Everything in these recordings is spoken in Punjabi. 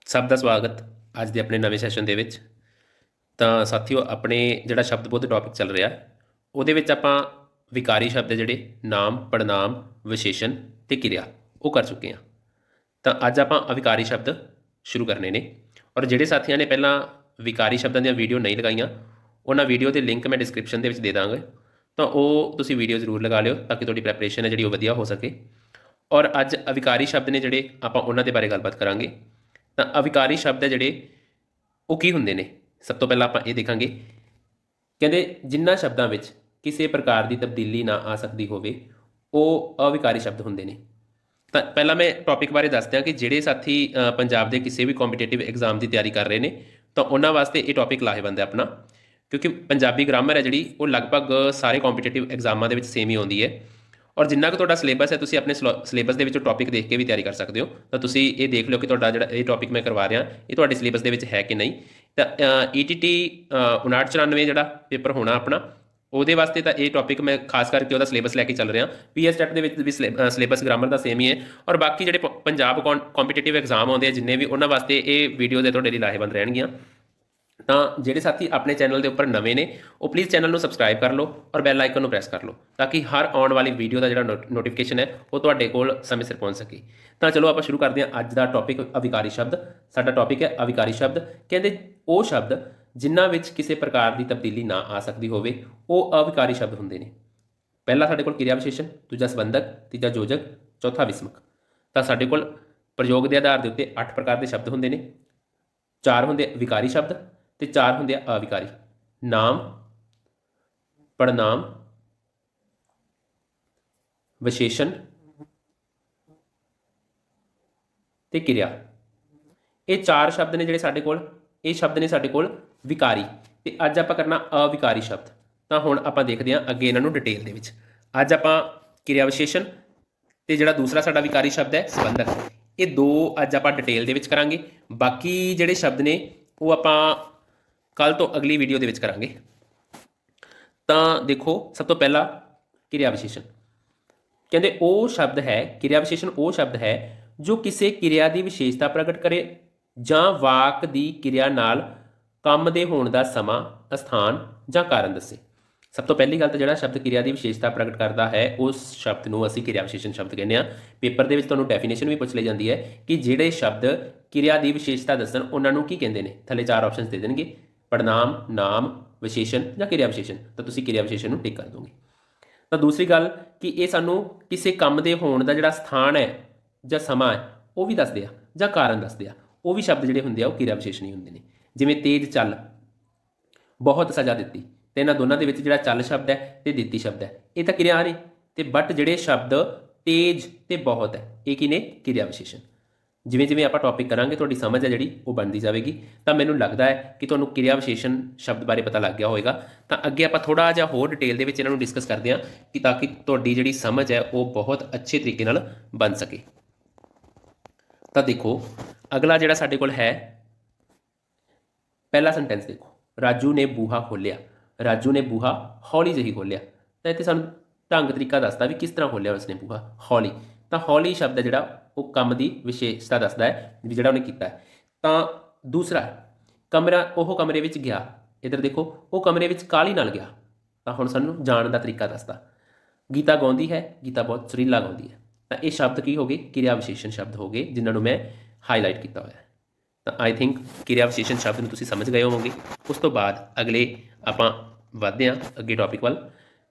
ਸਭ ਦਾ ਸਵਾਗਤ ਅੱਜ ਦੇ ਆਪਣੇ ਨਵੇਂ ਸੈਸ਼ਨ ਦੇ ਵਿੱਚ। ਤਾਂ ਸਾਥੀਓ, ਆਪਣੇ ਜਿਹੜਾ ਸ਼ਬਦ ਟੌਪਿਕ ਚੱਲ ਰਿਹਾ ਉਹਦੇ ਵਿੱਚ ਆਪਾਂ ਵਿਕਾਰੀ ਸ਼ਬਦ ਜਿਹੜੇ ਨਾਮ, ਪੜਨਾਮ, ਵਿਸ਼ੇਸ਼ਣ ਤੇ ਕਿਰਿਆ ਉਹ ਕਰ ਚੁੱਕੇ ਹਾਂ। ਤਾਂ ਅੱਜ ਆਪਾਂ ਅਵਿਕਾਰੀ ਸ਼ਬਦ ਸ਼ੁਰੂ ਕਰਨੇ ਨੇ। ਔਰ ਜਿਹੜੇ ਸਾਥੀਆਂ ਨੇ ਪਹਿਲਾਂ ਵਿਕਾਰੀ ਸ਼ਬਦਾਂ ਦੀਆਂ ਵੀਡੀਓ ਨਹੀਂ ਲਗਾਈਆਂ, ਉਹਨਾਂ ਵੀਡੀਓ ਦੇ ਲਿੰਕ ਮੈਂ ਡਿਸਕ੍ਰਿਪਸ਼ਨ ਦੇ ਵਿੱਚ ਦੇ ਦਾਂਗਾ। ਤਾਂ ਉਹ ਤੁਸੀਂ ਵੀਡੀਓ ਜ਼ਰੂਰ ਲਗਾ ਲਿਓ ਤਾਂ ਕਿ ਤੁਹਾਡੀ ਪ੍ਰੈਪਰੇਸ਼ਨ ਹੈ ਜਿਹੜੀ ਉਹ ਵਧੀਆ ਹੋ ਸਕੇ। ਔਰ ਅੱਜ ਅਵਿਕਾਰੀ ਸ਼ਬਦ ਨੇ ਜਿਹੜੇ ਆਪਾਂ ਉਹਨਾਂ ਦੇ ਬਾਰੇ ਗੱਲਬਾਤ ਕਰਾਂਗੇ। ਤਾਂ ਅਵਿਕਾਰੀ ਸ਼ਬਦ ਹੈ ਜਿਹੜੇ ਉਹ ਕੀ ਹੁੰਦੇ ਨੇ, ਸਭ ਤੋਂ ਪਹਿਲਾਂ ਆਪਾਂ ਇਹ ਦੇਖਾਂਗੇ। ਕਹਿੰਦੇ ਜਿਨ੍ਹਾਂ ਸ਼ਬਦਾਂ ਵਿੱਚ ਕਿਸੇ ਪ੍ਰਕਾਰ ਦੀ ਤਬਦੀਲੀ ਨਾ ਆ ਸਕਦੀ ਹੋਵੇ ਉਹ ਅਵਿਕਾਰੀ ਸ਼ਬਦ ਹੁੰਦੇ ਨੇ। ਤਾਂ ਪਹਿਲਾਂ ਮੈਂ ਟੌਪਿਕ ਬਾਰੇ ਦੱਸ ਦਿਆਂ ਕਿ ਜਿਹੜੇ ਸਾਥੀ ਪੰਜਾਬ ਦੇ ਕਿਸੇ ਵੀ ਕੰਪੀਟੀਟਿਵ ਐਗਜ਼ਾਮ ਦੀ ਤਿਆਰੀ ਕਰ ਰਹੇ ਨੇ ਤਾਂ ਉਹਨਾਂ ਵਾਸਤੇ ਇਹ ਟੌਪਿਕ ਲਾਹੇਵੰਦ ਹੈ ਆਪਣਾ, ਕਿਉਂਕਿ ਪੰਜਾਬੀ ਗ੍ਰਾਮਰ ਹੈ ਜਿਹੜੀ ਉਹ ਲਗਭਗ ਸਾਰੇ ਕੰਪੀਟੀਟਿਵ ਐਗਜ਼ਾਮਾਂ ਦੇ ਵਿੱਚ ਸੇਮ ਹੀ ਆਉਂਦੀ ਹੈ। ਔਰ ਜਿੰਨਾ ਕੁ ਤੁਹਾਡਾ ਸਿਲੇਬਸ ਹੈ ਤੁਸੀਂ ਆਪਣੇ ਸਿਲੇਬਸ ਦੇ ਵਿੱਚੋਂ ਟੌਪਿਕ ਦੇਖ ਕੇ ਵੀ ਤਿਆਰੀ ਕਰ ਸਕਦੇ ਹੋ। ਤਾਂ ਤੁਸੀਂ ਇਹ ਦੇਖ ਲਿਓ ਕਿ ਤੁਹਾਡਾ ਜਿਹੜਾ ਇਹ ਟੌਪਿਕ ਮੈਂ ਕਰਵਾ ਰਿਹਾ ਇਹ ਤੁਹਾਡੇ ਸਿਲੇਬਸ ਦੇ ਵਿੱਚ ਹੈ ਕਿ ਨਹੀਂ। ਤਾਂ ETT 5994 ਜਿਹੜਾ ਪੇਪਰ ਹੋਣਾ ਆਪਣਾ, ਉਹਦੇ ਵਾਸਤੇ ਤਾਂ ਇਹ ਟੌਪਿਕ ਮੈਂ ਖਾਸ ਕਰਕੇ ਉਹਦਾ ਸਿਲੇਬਸ ਲੈ ਕੇ ਚੱਲ ਰਿਹਾ। PSTET ਦੇ ਵਿੱਚ ਵੀ ਸਿਲੇਬਸ ਗ੍ਰਾਮਰ ਦਾ ਸੇਮ ਹੀ ਹੈ। ਔਰ ਬਾਕੀ ਜਿਹੜੇ ਪੰਜਾਬ ਕੰਪੀਟੀਟਿਵ ਐਗਜ਼ਾਮ ਆਉਂਦੇ ਆ ਜਿੰਨੇ ਵੀ, ਉਹਨਾਂ ਵਾਸਤੇ ਇਹ ਵੀਡੀਓ ਦੇ ਤੁਹਾਡੇ ਲਈ ਲਾਹੇਵੰਦ ਰਹਿਣਗੀਆਂ। ਤਾਂ ਜਿਹੜੇ ਸਾਥੀ ਆਪਣੇ ਚੈਨਲ ਦੇ ਉੱਪਰ ਨਵੇਂ ਨੇ ਉਹ ਪਲੀਜ਼ ਚੈਨਲ ਨੂੰ ਸਬਸਕ੍ਰਾਈਬ ਕਰ ਲਓ ਔਰ ਬੈਲ ਆਈਕਨ ਨੂੰ ਪ੍ਰੈਸ ਕਰ ਲਓ ਤਾਂ ਕਿ ਹਰ ਆਉਣ ਵਾਲੀ ਵੀਡੀਓ ਦਾ ਜਿਹੜਾ ਨੋਟੀਫਿਕੇਸ਼ਨ ਹੈ ਉਹ ਤੁਹਾਡੇ ਕੋਲ ਸਮੇਂ ਸਿਰ ਪਹੁੰਚ ਸਕੇ। ਤਾਂ ਚਲੋ ਆਪਾਂ ਸ਼ੁਰੂ ਕਰਦੇ ਹਾਂ ਅੱਜ ਦਾ ਟੌਪਿਕ ਅਵਿਕਾਰੀ ਸ਼ਬਦ। ਸਾਡਾ ਟੌਪਿਕ ਹੈ ਅਵਿਕਾਰੀ ਸ਼ਬਦ। ਕਹਿੰਦੇ ਉਹ ਸ਼ਬਦ ਜਿਨ੍ਹਾਂ ਵਿੱਚ ਕਿਸੇ ਪ੍ਰਕਾਰ ਦੀ ਤਬਦੀਲੀ ਨਾ ਆ ਸਕਦੀ ਹੋਵੇ ਉਹ ਅਵਿਕਾਰੀ ਸ਼ਬਦ ਹੁੰਦੇ ਨੇ। ਪਹਿਲਾ ਸਾਡੇ ਕੋਲ ਕਿਰਿਆ ਵਿਸ਼ੇਸ਼ਣ, ਦੂਜਾ ਸੰਬੰਧਕ, ਤੀਜਾ ਯੋਜਕ, ਚੌਥਾ ਵਿਸਮਕ। ਤਾਂ ਸਾਡੇ ਕੋਲ ਪ੍ਰਯੋਗ ਦੇ ਆਧਾਰ ਦੇ ਉੱਤੇ 8 ਪ੍ਰਕਾਰ ਦੇ ਸ਼ਬਦ ਹੁੰਦੇ ਨੇ। 4 ਹੁੰਦੇ ਵਿਕਾਰੀ ਸ਼ਬਦ ਤੇ 4 ਹੁੰਦੇ ਆ ਅਵਿਕਾਰੀ। ਨਾਮ, ਪੜਨਾਮ, ਵਿਸ਼ੇਸ਼ਣ ਤੇ ਕਿਰਿਆ। ਇਹ 4 ਸ਼ਬਦ ਨੇ ਜਿਹੜੇ ਸਾਡੇ ਕੋਲ, ਇਹ ਸ਼ਬਦ ਨੇ ਸਾਡੇ ਕੋਲ ਵਿਕਾਰੀ। ਤੇ ਅੱਜ ਆਪਾਂ ਕਰਨਾ ਅਵਿਕਾਰੀ ਸ਼ਬਦ। ਤਾਂ ਹੁਣ ਆਪਾਂ ਦੇਖਦੇ ਹਾਂ ਅੱਗੇ ਇਹਨਾਂ ਨੂੰ ਡਿਟੇਲ ਦੇ ਵਿੱਚ। ਅੱਜ ਆਪਾਂ ਕਿਰਿਆ ਵਿਸ਼ੇਸ਼ਣ ਤੇ ਜਿਹੜਾ ਦੂਸਰਾ ਸਾਡਾ ਵਿਕਾਰੀ ਸ਼ਬਦ ਹੈ ਸੰਬੰਧਕ, ਇਹ ਦੋ ਅੱਜ ਆਪਾਂ ਡਿਟੇਲ ਦੇ ਵਿੱਚ ਕਰਾਂਗੇ। ਬਾਕੀ ਜਿਹੜੇ ਸ਼ਬਦ ਨੇ ਉਹ ਆਪਾਂ ਕੱਲ ਤੋਂ ਅਗਲੀ ਵੀਡੀਓ ਦੇ ਵਿੱਚ ਕਰਾਂਗੇ। ਤਾਂ ਦੇਖੋ, ਸਭ ਤੋਂ ਪਹਿਲਾਂ ਕਿਰਿਆ ਵਿਸ਼ੇਸ਼ਣ। ਕਹਿੰਦੇ ਉਹ ਸ਼ਬਦ ਹੈ, ਕਿਰਿਆ ਵਿਸ਼ੇਸ਼ਣ ਉਹ ਸ਼ਬਦ ਹੈ ਜੋ ਕਿਸੇ ਕਿਰਿਆ ਦੀ ਵਿਸ਼ੇਸ਼ਤਾ ਪ੍ਰਗਟ ਕਰੇ ਜਾਂ ਵਾਕ ਦੀ ਕਿਰਿਆ ਨਾਲ ਕੰਮ ਦੇ ਹੋਣ ਦਾ ਸਮਾਂ, ਸਥਾਨ ਜਾਂ ਕਾਰਨ ਦੱਸੇ। ਸਭ ਤੋਂ ਪਹਿਲੀ ਗੱਲ ਤਾਂ ਜਿਹੜਾ ਸ਼ਬਦ ਕਿਰਿਆ ਦੀ ਵਿਸ਼ੇਸ਼ਤਾ ਪ੍ਰਗਟ ਕਰਦਾ ਹੈ ਉਸ ਸ਼ਬਦ ਨੂੰ ਅਸੀਂ ਕਿਰਿਆ ਵਿਸ਼ੇਸ਼ਣ ਸ਼ਬਦ ਕਹਿੰਦੇ ਹਾਂ। ਪੇਪਰ ਦੇ ਵਿੱਚ ਤੁਹਾਨੂੰ ਡੈਫੀਨੇਸ਼ਨ ਵੀ ਪੁੱਛ ਲਈ ਜਾਂਦੀ ਹੈ ਕਿ ਜਿਹੜੇ ਸ਼ਬਦ ਕਿਰਿਆ ਦੀ ਵਿਸ਼ੇਸ਼ਤਾ ਦੱਸਣ ਉਹਨਾਂ ਨੂੰ ਕੀ ਕਹਿੰਦੇ ਨੇ। ਥੱਲੇ 4 ਆਪਸ਼ਨਸ ਦੇ ਦੇਣਗੇ, ਪੜਨਾਮ, ਨਾਮ, ਵਿਸ਼ੇਸ਼ਣ ਜਾਂ ਕਿਰਿਆ ਵਿਸ਼ੇਸ਼ਣ। ਤਾਂ ਤੁਸੀਂ ਕਿਰਿਆ ਵਿਸ਼ੇਸ਼ਣ ਨੂੰ ਟਿਕ ਕਰ ਦੋਗੇ। ਤਾਂ ਦੂਸਰੀ ਗੱਲ ਕਿ ਇਹ ਸਾਨੂੰ ਕਿਸੇ ਕੰਮ ਦੇ ਹੋਣ ਦਾ ਜਿਹੜਾ ਸਥਾਨ ਹੈ ਜਾਂ ਸਮਾਂ ਹੈ ਉਹ ਵੀ ਦੱਸਦੇ ਆ ਜਾਂ ਕਾਰਨ ਦੱਸਦੇ ਆ। ਉਹ ਵੀ ਸ਼ਬਦ ਜਿਹੜੇ ਹੁੰਦੇ ਆ ਉਹ ਕਿਰਿਆ ਵਿਸ਼ੇਸ਼ਣ ਹੀ ਹੁੰਦੇ ਨੇ। ਜਿਵੇਂ ਤੇਜ਼ ਚੱਲ, ਬਹੁਤ ਸਜ਼ਾ ਦਿੱਤੀ। ਤੇ ਇਹਨਾਂ ਦੋਨਾਂ ਦੇ ਵਿੱਚ ਜਿਹੜਾ ਚੱਲ ਸ਼ਬਦ ਹੈ ਤੇ ਦਿੱਤੀ ਸ਼ਬਦ ਹੈ ਇਹ ਤਾਂ ਕਿਰਿਆ ਨੇ, ਤੇ ਬਟ ਜਿਹੜੇ ਸ਼ਬਦ ਤੇਜ਼ ਤੇ ਬਹੁਤ ਹੈ ਇਹ ਕੀ ਨੇ, ਕਿਰਿਆ ਵਿਸ਼ੇਸ਼ਣ। ਜਿਵੇਂ ਜਿਵੇਂ ਆਪਾਂ ਟੌਪਿਕ ਕਰਾਂਗੇ ਤੁਹਾਡੀ ਸਮਝ ਹੈ ਜਿਹੜੀ ਉਹ ਬਣਦੀ ਜਾਵੇਗੀ। ਤਾਂ ਮੈਨੂੰ ਲੱਗਦਾ ਹੈ ਕਿ ਤੁਹਾਨੂੰ ਕਿਰਿਆ ਵਿਸ਼ੇਸ਼ਣ ਸ਼ਬਦ ਬਾਰੇ ਪਤਾ ਲੱਗ ਗਿਆ ਹੋਵੇਗਾ। ਤਾਂ ਅੱਗੇ ਆਪਾਂ ਥੋੜ੍ਹਾ ਜਿਹਾ ਹੋਰ ਡਿਟੇਲ ਦੇ ਵਿੱਚ ਇਹਨਾਂ ਨੂੰ ਡਿਸਕਸ ਕਰਦੇ ਹਾਂ ਕਿ ਤਾਂ ਕਿ ਤੁਹਾਡੀ ਜਿਹੜੀ ਸਮਝ ਹੈ ਉਹ ਬਹੁਤ ਅੱਛੇ ਤਰੀਕੇ ਨਾਲ ਬਣ ਸਕੇ। ਤਾਂ ਦੇਖੋ, ਅਗਲਾ ਜਿਹੜਾ ਸਾਡੇ ਕੋਲ ਹੈ ਪਹਿਲਾ ਸੈਂਟੈਂਸ ਦੇਖੋ, ਰਾਜੂ ਨੇ ਬੂਹਾ ਖੋਲ੍ਹਿਆ। ਰਾਜੂ ਨੇ ਬੂਹਾ ਹੌਲੀ ਜਿਹੀ ਖੋਲ੍ਹਿਆ। ਤਾਂ ਇੱਥੇ ਸਾਨੂੰ ਢੰਗ ਤਰੀਕਾ ਦੱਸਦਾ ਵੀ ਕਿਸ ਤਰ੍ਹਾਂ ਖੋਲ੍ਹਿਆ ਉਸਨੇ ਬੂਹਾ, ਹੌਲੀ। ਤਾਂ ਹੌਲੀ ਸ਼ਬਦ ਹੈ ਜਿਹੜਾ ਉਹ ਕੰਮ ਦੀ ਵਿਸ਼ੇਸ਼ਤਾ ਦੱਸਦਾ ਹੈ ਵੀ ਜਿਹੜਾ ਉਹਨੇ ਕੀਤਾ ਹੈ। ਤਾਂ ਦੂਸਰਾ ਕਮਰਾ, ਉਹ ਕਮਰੇ ਵਿੱਚ ਗਿਆ। ਇੱਧਰ ਦੇਖੋ, ਉਹ ਕਮਰੇ ਵਿੱਚ ਕਾਹਲੀ ਨਾਲ ਗਿਆ। ਤਾਂ ਹੁਣ ਸਾਨੂੰ ਜਾਣ ਦਾ ਤਰੀਕਾ ਦੱਸਦਾ। ਗੀਤਾ ਗਾਉਂਦੀ ਹੈ, ਗੀਤਾ ਬਹੁਤ ਸੁਰੀਲਾ ਗਾਉਂਦੀ ਹੈ। ਤਾਂ ਇਹ ਸ਼ਬਦ ਕੀ ਹੋ ਗਏ, ਕਿਰਿਆ ਵਿਸ਼ੇਸ਼ਣ ਸ਼ਬਦ ਹੋ ਗਏ ਜਿਨ੍ਹਾਂ ਨੂੰ ਮੈਂ ਹਾਈਲਾਈਟ ਕੀਤਾ ਹੋਇਆ ਹੈ। ਤਾਂ ਆਈ ਥਿੰਕ ਕਿਰਿਆ ਵਿਸ਼ੇਸ਼ਣ ਸ਼ਬਦ ਨੂੰ ਤੁਸੀਂ ਸਮਝ ਗਏ ਹੋਵੋਗੇ। ਉਸ ਤੋਂ ਬਾਅਦ ਅਗਲੇ ਆਪਾਂ ਵੱਧਦੇ ਹਾਂ ਅੱਗੇ ਟੌਪਿਕ ਵੱਲ।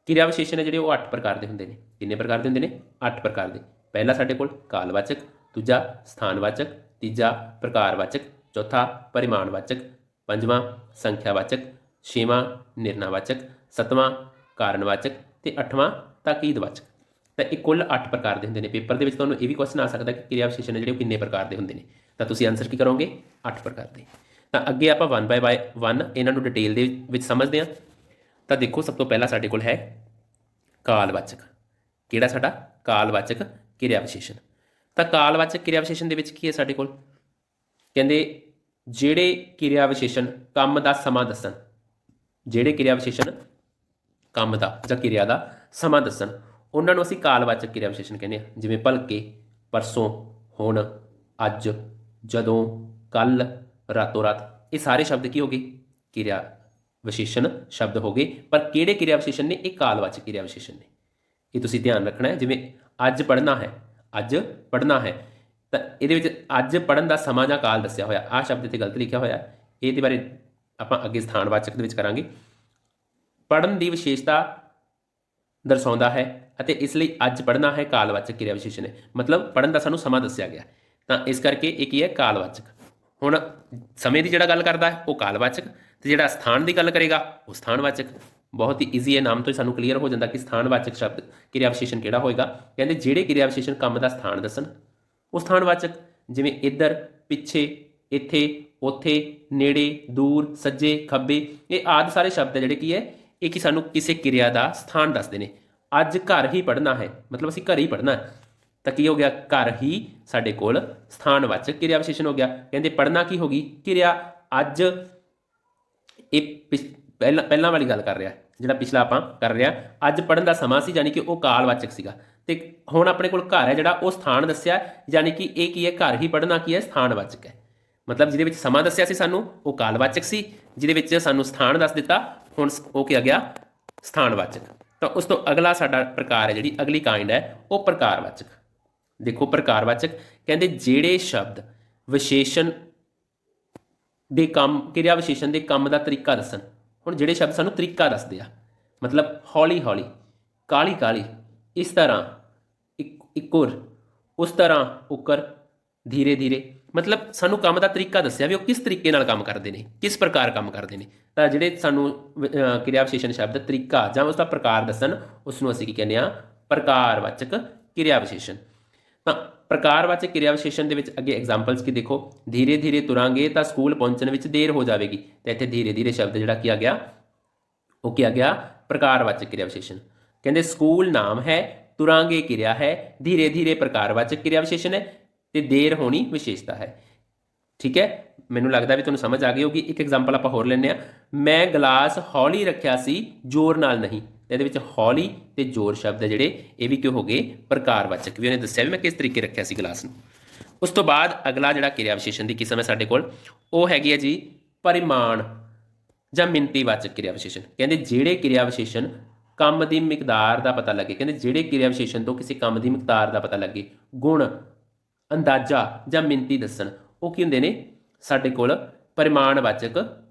ਕਿਰਿਆ ਵਿਸ਼ੇਸ਼ਣ ਹੈ ਜਿਹੜੇ ਉਹ 8 ਪ੍ਰਕਾਰ ਦੇ ਹੁੰਦੇ ਨੇ। ਕਿੰਨੇ ਪ੍ਰਕਾਰ ਦੇ ਹੁੰਦੇ ਨੇ, 8 ਪ੍ਰਕਾਰ ਦੇ। ਪਹਿਲਾ ਸਾਡੇ ਕੋਲ ਕਾਲਵਾਚਕ, ਦੂਜਾ ਸਥਾਨਵਾਚਕ, ਤੀਜਾ ਪ੍ਰਕਾਰਵਾਚਕ, ਚੌਥਾ ਪਰਿਮਾਣਵਾਚਕ, ਪੰਜਵਾਂ ਸੰਖਿਆਵਾਚਕ, ਛੇਵਾਂ ਨਿਰਣਾਵਾਚਕ, ਸੱਤਵਾਂ ਕਾਰਨਵਾਚਕ ਤੇ 8ਵਾਂ ਤਾਕੀਦਵਾਚਕ। ਤਾਂ ਇਹ ਕੁੱਲ 8 ਪ੍ਰਕਾਰ ਦੇ ਹੁੰਦੇ ਨੇ। ਪੇਪਰ ਦੇ ਵਿੱਚ ਤੁਹਾਨੂੰ ਇਹ ਵੀ ਕੁਐਸਚਨ ਆ ਸਕਦਾ ਕਿ ਕਿਰਿਆ ਵਿਸ਼ੇਸ਼ਣ ਜਿਹੜੇ ਉਹ ਕਿੰਨੇ ਪ੍ਰਕਾਰ ਦੇ ਹੁੰਦੇ ਨੇ। ਤਾਂ ਤੁਸੀਂ ਆਨਸਰ ਕੀ ਕਰੋਗੇ, 8 ਪ੍ਰਕਾਰ ਦੇ। ਤਾਂ ਅੱਗੇ ਆਪਾਂ 1 ਬਾਏ 1 ਇਹਨਾਂ ਨੂੰ ਡਿਟੇਲ ਦੇ ਵਿੱਚ ਸਮਝਦੇ ਹਾਂ। ਤਾਂ ਦੇਖੋ, ਸਭ ਤੋਂ ਪਹਿਲਾਂ ਸਾਡੇ ਕੋਲ ਹੈ ਕਾਲਵਾਚਕ। ਕਿਹੜਾ ਸਾਡਾ, ਕਾਲਵਾਚਕ ਕਿਰਿਆ ਵਿਸ਼ੇਸ਼ਣ। ਤਾਂ ਕਾਲਵਾਚਕ ਕਿਰਿਆ ਵਿਸ਼ੇਸ਼ਣ ਦੇ ਵਿੱਚ ਕੀ ਹੈ ਸਾਡੇ ਕੋਲ, ਕਹਿੰਦੇ ਜਿਹੜੇ ਕਿਰਿਆ ਵਿਸ਼ੇਸ਼ਣ ਕੰਮ ਦਾ ਸਮਾਂ ਦੱਸਣ, ਜਿਹੜੇ ਕਿਰਿਆ ਵਿਸ਼ੇਸ਼ਣ ਕੰਮ ਦਾ ਜਾਂ ਕਿਰਿਆ ਦਾ ਸਮਾਂ ਦੱਸਣ ਉਹਨਾਂ ਨੂੰ ਅਸੀਂ ਕਾਲਵਾਚਕ ਕਿਰਿਆ ਵਿਸ਼ੇਸ਼ਣ ਕਹਿੰਦੇ ਹਾਂ। ਜਿਵੇਂ ਭਲਕੇ, ਪਰਸੋਂ, ਹੁਣ, ਅੱਜ, ਜਦੋਂ, ਕੱਲ, ਰਾਤੋਂ ਰਾਤ, ਇਹ ਸਾਰੇ ਸ਼ਬਦ ਕੀ ਹੋ ਗਏ? ਕਿਰਿਆ ਵਿਸ਼ੇਸ਼ਣ ਸ਼ਬਦ ਹੋ ਗਏ। ਪਰ ਕਿਹੜੇ ਕਿਰਿਆ ਵਿਸ਼ੇਸ਼ਣ ਨੇ? ਇਹ ਕਾਲਵਾਚਕ ਕਿਰਿਆ ਵਿਸ਼ੇਸ਼ਣ ਨੇ। ਇਹ ਤੁਸੀਂ ਧਿਆਨ ਰੱਖਣਾ ਹੈ। ਜਿਵੇਂ ਅੱਜ ਪੜ੍ਹਨਾ ਹੈ, ਅੱਜ ਪੜ੍ਹਨਾ ਹੈ, ਤਾਂ ਇਹਦੇ ਵਿੱਚ ਅੱਜ ਪੜ੍ਹਨ ਦਾ ਸਮਾਂ ਜਾਂ ਕਾਲ ਦੱਸਿਆ ਹੋਇਆ। ਆਹ ਸ਼ਬਦ ਇੱਥੇ ਗਲਤ ਲਿਖਿਆ ਹੋਇਆ, ਇਹਦੇ ਬਾਰੇ ਆਪਾਂ ਅੱਗੇ ਸਥਾਨਵਾਚਕ ਦੇ ਵਿੱਚ ਕਰਾਂਗੇ। ਪੜ੍ਹਨ ਦੀ ਵਿਸ਼ੇਸ਼ਤਾ ਦਰਸਾਉਂਦਾ ਹੈ ਅਤੇ ਇਸ ਲਈ ਅੱਜ ਪੜ੍ਹਨਾ ਹੈ ਕਾਲਵਾਚਕ ਕਿਰਿਆ ਵਿਸ਼ੇਸ਼ਣ ਹੈ। ਮਤਲਬ ਪੜ੍ਹਨ ਦਾ ਸਾਨੂੰ ਸਮਾਂ ਦੱਸਿਆ ਗਿਆ, ਤਾਂ ਇਸ ਕਰਕੇ ਇਹ ਕੀ ਹੈ? ਕਾਲਵਾਚਕ। ਹੁਣ ਸਮੇਂ ਦੀ ਜਿਹੜਾ ਗੱਲ ਕਰਦਾ ਹੈ ਉਹ ਕਾਲਵਾਚਕ, ਤੇ ਜਿਹੜਾ ਸਥਾਨ ਦੀ ਗੱਲ ਕਰੇਗਾ ਉਹ ਸਥਾਨਵਾਚਕ। ਬਹੁਤ ਹੀ ਈਜ਼ੀ ਹੈ, ਨਾਮ ਤੋਂ ਹੀ ਸਾਨੂੰ ਕਲੀਅਰ ਹੋ ਜਾਂਦਾ ਕਿ ਸਥਾਨਵਾਚਕ ਸ਼ਬਦ ਕਿਰਿਆ ਵਿਸ਼ੇਸ਼ਣ ਕਿਹੜਾ ਹੋਏਗਾ। ਕਹਿੰਦੇ ਜਿਹੜੇ ਕਿਰਿਆ ਵਿਸ਼ੇਸ਼ਣ ਕੰਮ ਦਾ ਸਥਾਨ ਦੱਸਣ ਉਹ ਸਥਾਨਵਾਚਕ। ਜਿਵੇਂ ਇੱਧਰ, ਪਿੱਛੇ, ਇੱਥੇ, ਉੱਥੇ, ਨੇੜੇ, ਦੂਰ, ਸੱਜੇ, ਖੱਬੇ, ਇਹ ਆਦਿ ਸਾਰੇ ਸ਼ਬਦ ਹੈ ਜਿਹੜੇ ਕੀ ਹੈ? ਇਹ ਕਿ ਸਾਨੂੰ ਕਿਸੇ ਕਿਰਿਆ ਦਾ ਸਥਾਨ ਦੱਸਦੇ ਨੇ। ਅੱਜ ਘਰ ਹੀ ਪੜ੍ਹਨਾ ਹੈ, ਮਤਲਬ ਅਸੀਂ ਘਰ ਹੀ ਪੜ੍ਹਨਾ ਹੈ, ਤਾਂ ਕੀ ਹੋ ਗਿਆ? ਘਰ ਹੀ ਸਾਡੇ ਕੋਲ ਸਥਾਨਵਾਚਕ ਕਿਰਿਆ ਵਿਸ਼ੇਸ਼ਣ ਹੋ ਗਿਆ। ਕਹਿੰਦੇ ਪੜ੍ਹਨਾ ਕੀ ਹੋ ਗਈ? ਕਿਰਿਆ। ਅੱਜ ਇਹ ਪਹਿਲਾਂ ਵਾਲੀ ਗੱਲ ਕਰ ਰਿਹਾ, ਜਿਹੜਾ ਪਿਛਲਾ ਆਪਾਂ ਕਰ ਰਿਹਾ। ਅੱਜ ਪੜ੍ਹਨ ਦਾ ਸਮਾਂ ਸੀ, ਯਾਨੀ ਕਿ ਉਹ ਕਾਲਵਾਚਕ ਸੀਗਾ। ਤੇ ਹੁਣ ਆਪਣੇ ਕੋਲ ਘਰ ਹੈ ਜਿਹੜਾ ਉਹ ਸਥਾਨ ਦੱਸਿਆ, ਯਾਨੀ ਕਿ ਇਹ ਕੀ ਹੈ? ਘਰ ਹੀ ਪੜ੍ਹਨਾ ਕੀ ਹੈ? ਸਥਾਨਵਾਚਕ ਹੈ। ਮਤਲਬ ਜਿਹਦੇ ਵਿੱਚ ਸਮਾਂ ਦੱਸਿਆ ਸੀ ਸਾਨੂੰ ਉਹ ਕਾਲਵਾਚਕ ਸੀ, ਜਿਹਦੇ ਵਿੱਚ ਸਾਨੂੰ ਸਥਾਨ ਦੱਸ ਦਿੱਤਾ ਹੁਣ ਉਹ ਕੀ ਆ ਗਿਆ? ਸਥਾਨਵਾਚਕ। ਤਾਂ ਉਸ ਤੋਂ ਅਗਲਾ ਸਾਡਾ ਪ੍ਰਕਾਰ ਹੈ, ਜਿਹੜੀ ਅਗਲੀ ਕਾਇੰਡ ਹੈ ਉਹ ਪ੍ਰਕਾਰਵਾਚਕ। ਦੇਖੋ ਪ੍ਰਕਾਰਵਾਚਕ ਕਹਿੰਦੇ ਜਿਹੜੇ ਸ਼ਬਦ ਵਿਸ਼ੇਸ਼ਣ ਦੇ ਕੰਮ, ਕਿਰਿਆ ਵਿਸ਼ੇਸ਼ਣ ਦੇ ਕੰਮ ਦਾ ਤਰੀਕਾ ਦੱਸਣ। ਹੁਣ ਜਿਹੜੇ ਸ਼ਬਦ ਸਾਨੂੰ ਤਰੀਕਾ ਦੱਸਦੇ ਆ, ਮਤਲਬ ਹੌਲੀ ਹੌਲੀ, ਕਾਹਲੀ ਕਾਹਲੀ, ਇਸ ਤਰ੍ਹਾਂ, ਇੱਕੁਰ, ਉਸ ਤਰ੍ਹਾਂ, ਉੱਕਰ, ਧੀਰੇ ਧੀਰੇ, ਮਤਲਬ ਸਾਨੂੰ ਕੰਮ ਦਾ ਤਰੀਕਾ ਦੱਸਿਆ ਵੀ ਉਹ ਕਿਸ ਤਰੀਕੇ ਨਾਲ ਕੰਮ ਕਰਦੇ ਨੇ, ਕਿਸ ਪ੍ਰਕਾਰ ਕੰਮ ਕਰਦੇ ਨੇ। ਤਾਂ ਜਿਹੜੇ ਸਾਨੂੰ ਕਿਰਿਆ ਵਿਸ਼ੇਸ਼ਣ ਸ਼ਬਦ ਤਰੀਕਾ ਜਾਂ ਉਸਦਾ ਪ੍ਰਕਾਰ ਦੱਸਣ ਉਸ ਨੂੰ ਅਸੀਂ ਕੀ ਕਹਿੰਦੇ ਹਾਂ? ਪ੍ਰਕਾਰਵਾਚਕ ਕਿਰਿਆ ਵਿਸ਼ੇਸ਼ਣ। ਤਾਂ ਪ੍ਰਕਾਰਵਾਚਕ ਕਿਰਿਆ ਵਿਸ਼ੇਸ਼ਣ ਦੇ ਵਿੱਚ ਅੱਗੇ ਐਗਜ਼ਾਮਪਲਸ ਕੀ ਦੇਖੋ। ਧੀਰੇ ਧੀਰੇ ਤੁਰਾਂਗੇ ਤਾਂ ਸਕੂਲ ਪਹੁੰਚਣ ਵਿੱਚ ਦੇਰ ਹੋ ਜਾਵੇਗੀ। ਤਾਂ ਇੱਥੇ ਧੀਰੇ ਧੀਰੇ ਸ਼ਬਦ ਜਿਹੜਾ ਕੀ ਆ ਗਿਆ? ਉਹ ਕੀ ਆ ਗਿਆ? ਪ੍ਰਕਾਰਵਾਚਕ ਕਿਰਿਆ ਵਿਸ਼ੇਸ਼ਣ। ਕਹਿੰਦੇ ਸਕੂਲ ਨਾਮ ਹੈ, ਤੁਰਾਂਗੇ ਕਿਰਿਆ ਹੈ, ਧੀਰੇ ਧੀਰੇ ਪ੍ਰਕਾਰਵਾਚਕ ਕਿਰਿਆ ਵਿਸ਼ੇਸ਼ਣ ਹੈ, ਤੇ ਦੇਰ ਹੋਣੀ ਵਿਸ਼ੇਸ਼ਤਾ ਹੈ। ਠੀਕ ਹੈ, ਮੈਨੂੰ ਲੱਗਦਾ ਵੀ ਤੁਹਾਨੂੰ ਸਮਝ ਆ ਗਈ ਹੋਗੀ। ਇੱਕ ਐਗਜ਼ਾਮਪਲ ਆਪਾਂ ਹੋਰ ਲੈਂਦੇ ਹਾਂ। ਮੈਂ ਗਲਾਸ ਹੌਲੀ ਰੱਖਿਆ ਸੀ, ਜ਼ੋਰ ਨਾਲ ਨਹੀਂ। ਇਹਦੇ ਵਿੱਚ ਹੌਲੀ ਤੇ ਜ਼ੋਰ ਸ਼ਬਦ ਹੈ ਜਿਹੜੇ ਇਹ ਵੀ ਕਿਉਂ ਹੋ ਗਏ? ਪ੍ਰਕਾਰਵਾਚਕ। ਵੀ ਉਹਨੇ ਦੱਸਿਆ ਵੀ ਮੈਂ ਕਿਸ ਤਰੀਕੇ ਰੱਖਿਆ ਸੀ ਗਲਾਸ ਨੂੰ। ਉਸ ਤੋਂ ਬਾਅਦ ਅਗਲਾ ਜਿਹੜਾ ਕਿਰਿਆ ਵਿਸ਼ੇਸ਼ਣ ਦੀ ਕਿਸਮ ਹੈ ਸਾਡੇ ਕੋਲ ਉਹ ਹੈਗੀ ਹੈ ਜੀ ਪਰਿਮਾਣ ਜਾਂ ਮਿਣਤੀਵਾਚਕ ਕਿਰਿਆ ਵਿਸ਼ੇਸ਼ਣ। ਕਹਿੰਦੇ ਜਿਹੜੇ ਕਿਰਿਆ ਵਿਸ਼ੇਸ਼ਣ ਕੰਮ ਦੀ ਮਿਕਦਾਰ ਦਾ ਪਤਾ ਲੱਗੇ। ਕਹਿੰਦੇ ਜਿਹੜੇ ਕਿਰਿਆ ਵਿਸ਼ੇਸ਼ਣ ਤੋਂ ਕਿਸੇ ਕੰਮ ਦੀ ਮਿਕਦਾਰ ਦਾ ਪਤਾ ਲੱਗੇ, ਗੁਣ, ਅੰਦਾਜ਼ਾ ਜਾਂ ਮਿਣਤੀ ਦੱਸਣ, ਉਹ ਕੀ ਹੁੰਦੇ ਨੇ? ਸਾਡੇ ਕੋਲ ਪਰਿਮਾਣਵਾਚਕ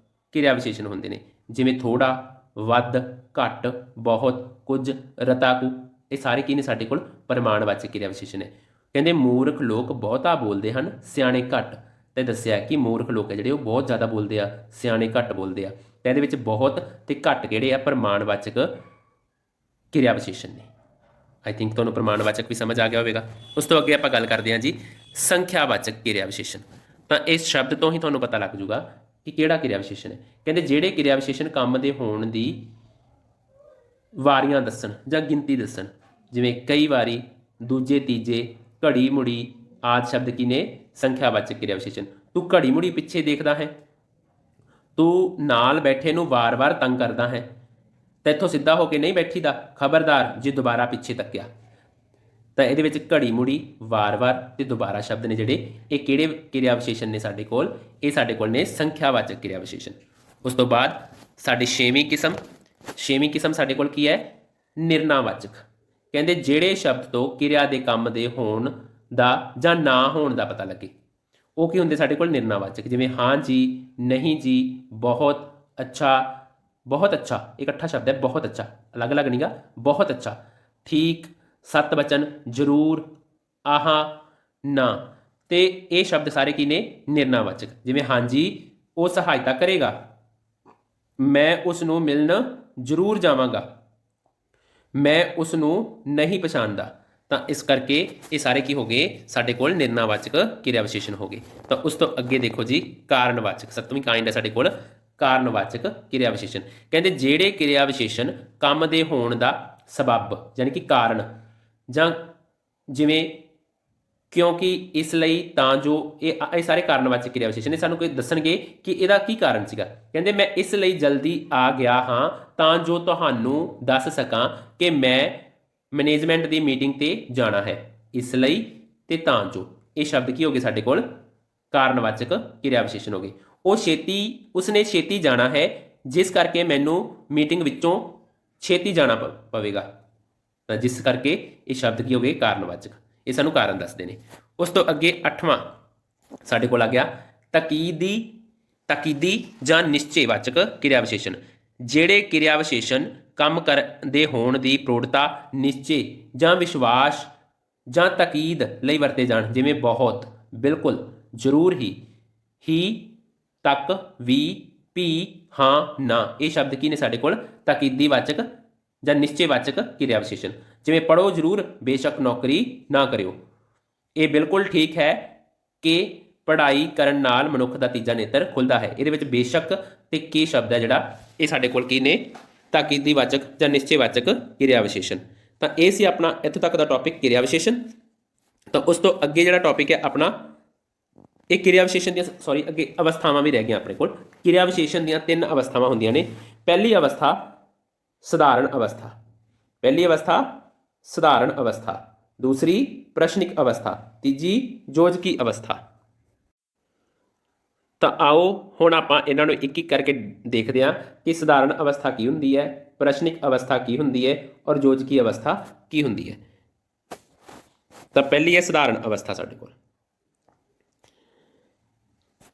ਕਿਰਿਆ ਵਿਸ਼ੇਸ਼ਣ ਹੁੰਦੇ ਨੇ। ਜਿਵੇਂ ਥੋੜਾ, ਵੱਧ, ਘੱਟ, ਬਹੁਤ, ਕੁਝ, ਰਤਾ ਕੁ, ਇਹ ਸਾਰੇ ਕੀ ਨੇ? ਸਾਡੇ ਕੋਲ ਪਰਿਮਾਣਵਾਚਕ ਕਿਰਿਆ ਵਿਸ਼ੇਸ਼ਣ ਹੈ। ਕਹਿੰਦੇ ਮੂਰਖ ਲੋਕ ਬਹੁਤਾ ਬੋਲਦੇ ਹਨ, ਸਿਆਣੇ ਘੱਟ। ਤੇ ਦੱਸਿਆ ਕਿ ਮੂਰਖ ਲੋਕ ਹੈ ਜਿਹੜੇ ਉਹ ਬਹੁਤ ਜ਼ਿਆਦਾ ਬੋਲਦੇ ਆ, ਸਿਆਣੇ ਘੱਟ ਬੋਲਦੇ ਆ। ਤੇ ਇਹਦੇ ਵਿੱਚ ਬਹੁਤ ਤੇ ਘੱਟ ਕਿਹੜੇ ਆ? ਪਰਿਮਾਣਵਾਚਕ ਕਿਰਿਆ ਵਿਸ਼ੇਸ਼ਣ ਨੇ। ਆਈ ਥਿੰਕ ਤੁਹਾਨੂੰ ਪ੍ਰਮਾਣਵਾਚਕ ਵੀ ਸਮਝ ਆ ਗਿਆ ਹੋਵੇਗਾ। ਉਸ ਤੋਂ ਅੱਗੇ ਆਪਾਂ ਗੱਲ ਕਰਦੇ ਹਾਂ ਜੀ ਸੰਖਿਆਵਾਚਕ ਕਿਰਿਆ ਵਿਸ਼ੇਸ਼ਣ। ਤਾਂ ਇਸ ਸ਼ਬਦ ਤੋਂ ਹੀ ਤੁਹਾਨੂੰ ਪਤਾ ਲੱਗ ਜੂਗਾ ਕਿ ਕਿਹੜਾ ਕਿਰਿਆ ਵਿਸ਼ੇਸ਼ਣ ਹੈ। ਕਹਿੰਦੇ ਜਿਹੜੇ ਕਿਰਿਆ ਵਿਸ਼ੇਸ਼ਣ ਕੰਮ ਦੇ ਹੋਣ ਦੀ ਵਾਰੀਆਂ ਦੱਸਣ ਜਾਂ ਗਿਣਤੀ ਦੱਸਣ। ਜਿਵੇਂ ਕਈ ਵਾਰੀ, ਦੂਜੇ, ਤੀਜੇ, ਘੜੀ ਮੁੜੀ ਆਦਿ ਸ਼ਬਦ ਕੀ ਨੇ? ਸੰਖਿਆਵਾਚਕ ਕਿਰਿਆ ਵਿਸ਼ੇਸ਼ਣ। ਤੂੰ ਘੜੀ ਮੁੜੀ ਪਿੱਛੇ ਦੇਖਦਾ ਹੈ, ਤੂੰ ਨਾਲ ਬੈਠੇ ਨੂੰ ਵਾਰ-ਵਾਰ ਤੰਗ ਕਰਦਾ ਹੈ, ਤੈਥੋਂ ਸਿੱਧਾ ਹੋ ਕੇ ਨਹੀਂ ਬੈਠੀਦਾ, ਖਬਰਦਾਰ ਜੇ ਦੁਬਾਰਾ ਪਿੱਛੇ ਤੱਕਿਆ। ਤਾਂ ਇਹਦੇ ਵਿੱਚ ਘੜੀ ਮੁੜੀ, ਵਾਰ-ਵਾਰ ਤੇ ਦੁਬਾਰਾ ਸ਼ਬਦ ਨੇ ਜਿਹੜੇ ਇਹ ਕਿਹੜੇ ਕਿਰਿਆ ਵਿਸ਼ੇਸ਼ਣ ਨੇ ਸਾਡੇ ਕੋਲ? ਇਹ ਸਾਡੇ ਕੋਲ ਨੇ ਸੰਖਿਆਵਾਚਕ ਕਿਰਿਆ ਵਿਸ਼ੇਸ਼ਣ। ਉਸ ਤੋਂ ਬਾਅਦ ਸਾਡੀ ਛੇਵੀਂ ਕਿਸਮ ਸਾਡੇ ਕੋਲ ਕੀ ਹੈ? ਨਿਰਣਾਵਾਚਕ। ਕਹਿੰਦੇ ਜਿਹੜੇ ਸ਼ਬਦ ਤੋਂ ਕਿਰਿਆ ਦੇ ਕੰਮ ਦੇ ਹੋਣ ਦਾ ਜਾਂ ਨਾ ਹੋਣ ਦਾ ਪਤਾ ਲੱਗੇ, ਉਹ ਕੀ ਹੁੰਦੇ ਸਾਡੇ ਕੋਲ? ਨਿਰਣਾਵਾਚਕ। ਜਿਵੇਂ ਹਾਂ ਜੀ, ਨਹੀਂ ਜੀ, ਬਹੁਤ ਅੱਛਾ, ਬਹੁਤ ਅੱਛਾ, ਇਕੱਠਾ ਸ਼ਬਦ ਹੈ ਬਹੁਤ ਅੱਛਾ, ਅਲੱਗ-ਅਲੱਗ ਨਹੀਂਗਾ, ਬਹੁਤ ਅੱਛਾ, ਠੀਕ, ਸਤ ਵਚਨ, ਜ਼ਰੂਰ, ਆਹਾਂ, ਨਾ। ਤੇ ਇਹ ਸ਼ਬਦ ਸਾਰੇ ਕੀ ਨੇ? ਨਿਰਣਾਵਾਚਕ। ਜਿਵੇਂ ਹਾਂਜੀ ਉਹ ਸਹਾਇਤਾ ਕਰੇਗਾ, ਮੈਂ ਉਸ ਨੂੰ ਮਿਲਣ ਜ਼ਰੂਰ ਜਾਵਾਂਗਾ, ਮੈਂ ਉਸ ਨੂੰ ਨਹੀਂ ਪਛਾਣਦਾ। ਤਾਂ ਇਸ ਕਰਕੇ ਇਹ ਸਾਰੇ ਕੀ ਹੋ ਗਏ? ਸਾਡੇ ਕੋਲ ਨਿਰਣਾਵਾਚਕ ਕਿਰਿਆ ਵਿਸ਼ੇਸ਼ਣ ਹੋ ਗਏ। ਤਾਂ ਉਸ ਤੋਂ ਅੱਗੇ ਦੇਖੋ ਜੀ ਕਾਰਨਵਾਚਕ। 7ਵੀਂ ਕਾਇੰਡ ਹੈ ਸਾਡੇ ਕੋਲ ਕਾਰਨਵਾਚਕ ਕਿਰਿਆ ਵਿਸ਼ੇਸ਼ਣ। ਕਹਿੰਦੇ ਜਿਹੜੇ ਕਿਰਿਆ ਵਿਸ਼ੇਸ਼ਣ ਕੰਮ ਦੇ ਹੋਣ ਦਾ ਸਬੱਬ ਯਾਨੀ ਕਿ ਕਾਰਨ, ਜਾਂ ਜਿਵੇਂ ਕਿਉਂਕਿ, ਇਸ ਲਈ, ਤਾਂ ਜੋ, ਇਹ ਸਾਰੇ ਕਾਰਨਵਾਚਕ ਕਿਰਿਆ ਵਿਸ਼ੇਸ਼ਣ ਨੇ। ਸਾਨੂੰ ਕੋਈ ਦੱਸਣਗੇ ਕਿ ਇਹਦਾ ਕੀ ਕਾਰਨ ਸੀਗਾ। ਕਹਿੰਦੇ ਮੈਂ ਇਸ ਲਈ ਜਲਦੀ ਆ ਗਿਆ ਹਾਂ ਤਾਂ ਜੋ ਤੁਹਾਨੂੰ ਦੱਸ ਸਕਾਂ ਕਿ ਮੈਂ ਮੈਨੇਜਮੈਂਟ ਦੀ ਮੀਟਿੰਗ 'ਤੇ ਜਾਣਾ ਹੈ। ਇਸ ਲਈ ਤੇ ਤਾਂ ਜੋ, ਇਹ ਸ਼ਬਦ ਕੀ ਹੋ ਗਏ ਸਾਡੇ ਕੋਲ? ਕਾਰਨਵਾਚਕ ਕਿਰਿਆ ਵਿਸ਼ੇਸ਼ਣ ਹੋ ਗਏ। ਉਹ ਛੇਤੀ, ਉਸਨੇ ਛੇਤੀ ਜਾਣਾ ਹੈ, ਜਿਸ ਕਰਕੇ ਮੈਨੂੰ ਮੀਟਿੰਗ ਵਿੱਚੋਂ ਛੇਤੀ ਜਾਣਾ ਪਵੇਗਾ। ਤਾਂ ਜਿਸ ਕਰਕੇ ਇਹ ਸ਼ਬਦ ਕੀ ਹੋ ਗਏ? ਕਾਰਨਵਾਚਕ। ਇਹ ਸਾਨੂੰ ਕਾਰਨ ਦੱਸਦੇ ਨੇ। ਉਸ ਤੋਂ ਅੱਗੇ 8ਵਾਂ ਸਾਡੇ ਕੋਲ ਆ ਗਿਆ ਤਾਕੀਦੀ ਜਾਂ ਨਿਸ਼ਚੇਵਾਚਕ ਕਿਰਿਆ ਵਿਸ਼ੇਸ਼ਣ। ਜਿਹੜੇ ਕਿਰਿਆ ਵਿਸ਼ੇਸ਼ਣ ਕੰਮ ਕਰਦੇ ਹੋਣ ਦੀ ਪ੍ਰੋੜਤਾ ਨਿਸ਼ਚੇ ਜਾਂ ਵਿਸ਼ਵਾਸ ਜਾਂ ਤਾਕੀਦ ਲਈ ਵਰਤੇ ਜਾਣ, ਜਿਵੇਂ ਬਹੁਤ, ਬਿਲਕੁਲ, ਜ਼ਰੂਰ ਹੀ, ਤੱਕ, ਵੀ, ਵੀ, ਹਾਂ, ਨਾ। ਇਹ ਸ਼ਬਦ ਕੀ ਨੇ ਸਾਡੇ ਕੋਲ? ਤਾਕੀਦੀ ਵਾਚਕ ਜਾਂ ਨਿਸ਼ਚੇਵਾਚਕ ਕਿਰਿਆ ਵਿਸ਼ੇਸ਼ਣ। ਜਿਵੇਂ ਪੜ੍ਹੋ ਜ਼ਰੂਰ, ਬੇਸ਼ੱਕ ਨੌਕਰੀ ਨਾ ਕਰਿਓ। ਇਹ ਬਿਲਕੁਲ ਠੀਕ ਹੈ ਕਿ ਪੜ੍ਹਾਈ ਕਰਨ ਨਾਲ ਮਨੁੱਖ ਦਾ ਤੀਜਾ ਨੇਤਰ ਖੁੱਲ੍ਹਦਾ ਹੈ। ਇਹਦੇ ਵਿੱਚ ਬੇਸ਼ੱਕ ਤੇ ਕੀ ਸ਼ਬਦ ਹੈ ਜਿਹੜਾ, ਇਹ ਸਾਡੇ ਕੋਲ ਕੀ ਨੇ? ਤਾਕੀਦੀ ਵਾਚਕ ਜਾਂ ਨਿਸ਼ਚੇਵਾਚਕ ਕਿਰਿਆ ਵਿਸ਼ੇਸ਼ਣ। ਤਾਂ ਇਹ ਸੀ ਆਪਣਾ ਇੱਥੋਂ ਤੱਕ ਦਾ ਟੌਪਿਕ ਕਿਰਿਆ ਵਿਸ਼ੇਸ਼ਣ। ਤਾਂ ਉਸ ਤੋਂ ਅੱਗੇ ਜਿਹੜਾ ਟੌਪਿਕ ਹੈ ਆਪਣਾ, ਇਹ ਕਿਰਿਆ ਵਿਸ਼ੇਸ਼ਣ ਦੀਆਂ ਅੱਗੇ ਅਵਸਥਾਵਾਂ ਵੀ ਰਹਿ ਗਈਆਂ ਆਪਣੇ ਕੋਲ। ਕਿਰਿਆ ਵਿਸ਼ੇਸ਼ਣ ਦੀਆਂ 3 ਅਵਸਥਾਵਾਂ ਹੁੰਦੀਆਂ ਨੇ। ਪਹਿਲੀ ਅਵਸਥਾ ਸਧਾਰਨ ਅਵਸਥਾ, ਪਹਿਲੀ ਅਵਸਥਾ ਸਧਾਰਨ ਅਵਸਥਾ, ਦੂਸਰੀ ਪ੍ਰਸ਼ਨਿਕ ਅਵਸਥਾ, ਤੀਜੀ ਯੋਜਕੀ ਅਵਸਥਾ। ਤਾਂ ਆਓ ਹੁਣ ਆਪਾਂ ਇਹਨਾਂ ਨੂੰ ਇੱਕ ਇੱਕ ਕਰਕੇ ਦੇਖਦੇ ਹਾਂ ਕਿ ਸਧਾਰਨ ਅਵਸਥਾ ਕੀ ਹੁੰਦੀ ਹੈ, ਪ੍ਰਸ਼ਨਿਕ ਅਵਸਥਾ ਕੀ ਹੁੰਦੀ ਹੈ ਔਰ ਯੋਜਕੀ ਅਵਸਥਾ ਕੀ ਹੁੰਦੀ ਹੈ। ਤਾਂ ਪਹਿਲੀ ਹੈ ਸਧਾਰਨ ਅਵਸਥਾ। ਸਾਡੇ ਕੋਲ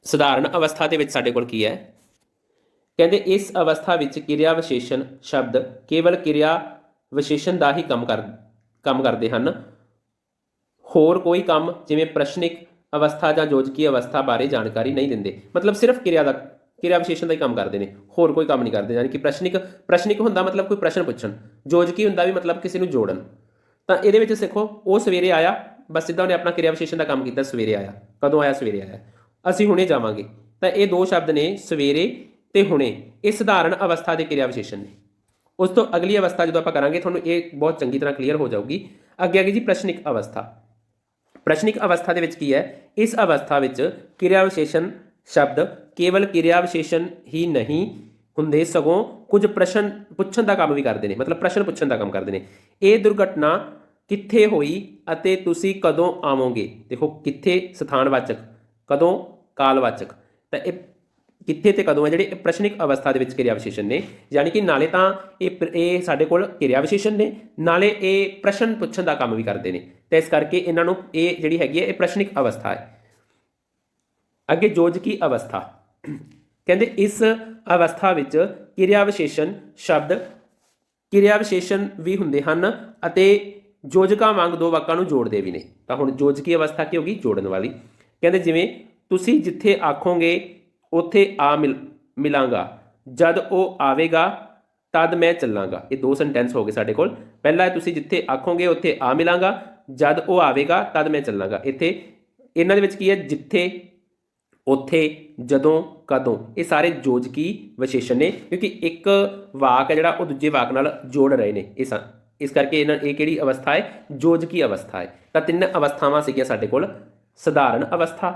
ਸਧਾਰਨ ਅਵਸਥਾ ਦੇ ਵਿੱਚ ਸਾਡੇ ਕੋਲ ਕੀ ਹੈ? ਕਹਿੰਦੇ ਇਸ ਅਵਸਥਾ ਵਿੱਚ ਕਿਰਿਆ ਵਿਸ਼ੇਸ਼ਣ ਸ਼ਬਦ ਕੇਵਲ ਕਿਰਿਆ ਵਿਸ਼ੇਸ਼ਣ ਦਾ ਹੀ ਕੰਮ ਕਰਦੇ ਹਨ। ਹੋਰ ਕੋਈ ਕੰਮ ਜਿਵੇਂ ਪ੍ਰਸ਼ਨਿਕ ਅਵਸਥਾ ਜਾਂ ਯੋਜਕੀ ਅਵਸਥਾ ਬਾਰੇ ਜਾਣਕਾਰੀ ਨਹੀਂ ਦਿੰਦੇ। ਮਤਲਬ ਸਿਰਫ ਕਿਰਿਆ ਵਿਸ਼ੇਸ਼ਣ ਦਾ ਹੀ ਕੰਮ ਕਰਦੇ ਨੇ, ਹੋਰ ਕੋਈ ਕੰਮ ਨਹੀਂ ਕਰਦੇ। ਯਾਨੀ ਕਿ ਪ੍ਰਸ਼ਨਿਕ ਹੁੰਦਾ ਮਤਲਬ ਕੋਈ ਪ੍ਰਸ਼ਨ ਪੁੱਛਣ, ਯੋਜਕੀ ਹੁੰਦਾ ਵੀ ਮਤਲਬ ਕਿਸੇ ਨੂੰ ਜੋੜਨ। ਤਾਂ ਇਹਦੇ ਵਿੱਚ ਸਿੱਖੋ, ਉਹ ਸਵੇਰੇ ਆਇਆ, ਬਸ ਸਿੱਧਾ ਉਹਨੇ ਆਪਣਾ ਕਿਰਿਆ ਵਿਸ਼ੇਸ਼ਣ ਦਾ ਕੰਮ ਕੀਤਾ, ਸਵੇਰੇ ਆਇਆ। ਕਦੋਂ ਆਇਆ? ਸਵੇਰੇ ਆਇਆ। ਅਸੀਂ ਹੁਣੇ ਜਾਵਾਂਗੇ। ਤਾਂ ਇਹ 2 ਸ਼ਬਦ ਨੇ, ਸਵੇਰੇ ਤੇ ਹੁਣੇ। ਇਹ ਸਧਾਰਨ ਅਵਸਥਾ ਦੇ ਕਿਰਿਆ ਵਿਸ਼ੇਸ਼ਣ ਨੇ। ਉਸ ਤੋਂ ਅਗਲੀ ਅਵਸਥਾ ਜਦੋਂ ਆਪਾਂ ਕਰਾਂਗੇ ਤੁਹਾਨੂੰ ਇਹ ਬਹੁਤ ਚੰਗੀ ਤਰ੍ਹਾਂ ਕਲੀਅਰ ਹੋ ਜਾਊਗੀ। ਅੱਗੇ ਆ ਗਈ ਜੀ ਪ੍ਰਸ਼ਨਿਕ ਅਵਸਥਾ। ਪ੍ਰਸ਼ਨਿਕ ਅਵਸਥਾ ਦੇ ਵਿੱਚ ਕੀ ਹੈ? ਇਸ ਅਵਸਥਾ ਵਿੱਚ ਕਿਰਿਆ ਵਿਸ਼ੇਸ਼ਣ ਸ਼ਬਦ ਕੇਵਲ ਕਿਰਿਆ ਵਿਸ਼ੇਸ਼ਣ ਹੀ ਨਹੀਂ ਹੁੰਦੇ, ਸਗੋਂ ਕੁਝ ਪ੍ਰਸ਼ਨ ਪੁੱਛਣ ਦਾ ਕੰਮ ਵੀ ਕਰਦੇ ਨੇ। ਮਤਲਬ ਪ੍ਰਸ਼ਨ ਪੁੱਛਣ ਦਾ ਕੰਮ ਕਰਦੇ ਨੇ। ਇਹ ਦੁਰਘਟਨਾ ਕਿੱਥੇ ਹੋਈ ਅਤੇ ਤੁਸੀਂ ਕਦੋਂ ਆਵੋਗੇ? ਦੇਖੋ, ਕਿੱਥੇ ਸਥਾਨਵਾਚਕ, ਕਦੋਂ ਕਾਲਵਾਚਕ। ਤਾਂ ਇਹ ਕਿੱਥੇ ਤੇ ਕਦੋਂ ਹੈ ਜਿਹੜੇ ਪ੍ਰਸ਼ਨਿਕ ਅਵਸਥਾ ਦੇ ਵਿੱਚ ਕਿਰਿਆ ਵਿਸ਼ੇਸ਼ਣ ਨੇ। ਯਾਨੀ ਕਿ ਨਾਲੇ ਤਾਂ ਇਹ ਸਾਡੇ ਕੋਲ ਕਿਰਿਆ ਵਿਸ਼ੇਸ਼ਣ ਨੇ, ਨਾਲੇ ਇਹ ਪ੍ਰਸ਼ਨ ਪੁੱਛਣ ਦਾ ਕੰਮ ਵੀ ਕਰਦੇ ਨੇ। ਤੇ ਇਸ ਕਰਕੇ ਇਹਨਾਂ ਨੂੰ ਇਹ ਜਿਹੜੀ ਹੈਗੀ ਹੈ ਇਹ ਪ੍ਰਸ਼ਨਿਕ ਅਵਸਥਾ ਹੈ। ਅੱਗੇ ਯੋਜਕੀ ਅਵਸਥਾ। ਕਹਿੰਦੇ ਇਸ ਅਵਸਥਾ ਵਿੱਚ ਕਿਰਿਆ ਵਿਸ਼ੇਸ਼ਣ ਸ਼ਬਦ ਕਿਰਿਆ ਵਿਸ਼ੇਸ਼ਣ ਵੀ ਹੁੰਦੇ ਹਨ ਅਤੇ ਯੋਜਕਾਂ ਵਾਂਗ 2 ਵਾਕਾਂ ਨੂੰ ਜੋੜਦੇ ਵੀ ਨੇ। ਤਾਂ ਹੁਣ ਯੋਜਕੀ ਅਵਸਥਾ ਕੀ ਹੋ ਗਈ? ਜੋੜਨ ਵਾਲੀ। ਕਹਿੰਦੇ ਜਿਵੇਂ ਤੁਸੀਂ ਜਿੱਥੇ ਆਖੋਗੇ ਉੱਥੇ ਆ ਮਿਲਾਂਗਾ, ਜਦ ਉਹ ਆਵੇਗਾ ਤਦ ਮੈਂ ਚੱਲਾਂਗਾ। ਇਹ 2 ਸੈਂਟੈਂਸ ਹੋ ਗਏ ਸਾਡੇ ਕੋਲ। ਪਹਿਲਾ ਤੁਸੀਂ ਜਿੱਥੇ ਆਖੋਗੇ ਉੱਥੇ ਆ ਮਿਲਾਂਗਾ, ਜਦ ਉਹ ਆਵੇਗਾ ਤਦ ਮੈਂ ਚੱਲਾਂਗਾ। ਇੱਥੇ ਇਹਨਾਂ ਦੇ ਵਿੱਚ ਕੀ ਹੈ? ਜਿੱਥੇ, ਉੱਥੇ, ਜਦੋਂ, ਕਦੋਂ। ਇਹ ਸਾਰੇ ਯੋਜਕੀ ਵਿਸ਼ੇਸ਼ਣ ਨੇ, ਕਿਉਂਕਿ ਇੱਕ ਵਾਕ ਹੈ ਜਿਹੜਾ ਉਹ ਦੂਜੇ ਵਾਕ ਨਾਲ ਜੋੜ ਰਹੇ ਨੇ। ਇਸ ਕਰਕੇ ਇਹ ਕਿਹੜੀ ਅਵਸਥਾ ਹੈ? ਯੋਜਕੀ ਅਵਸਥਾ ਹੈ। ਤਾਂ 3 ਅਵਸਥਾਵਾਂ ਸੀਗੀਆਂ ਸਾਡੇ ਕੋਲ, ਸਧਾਰਨ ਅਵਸਥਾ,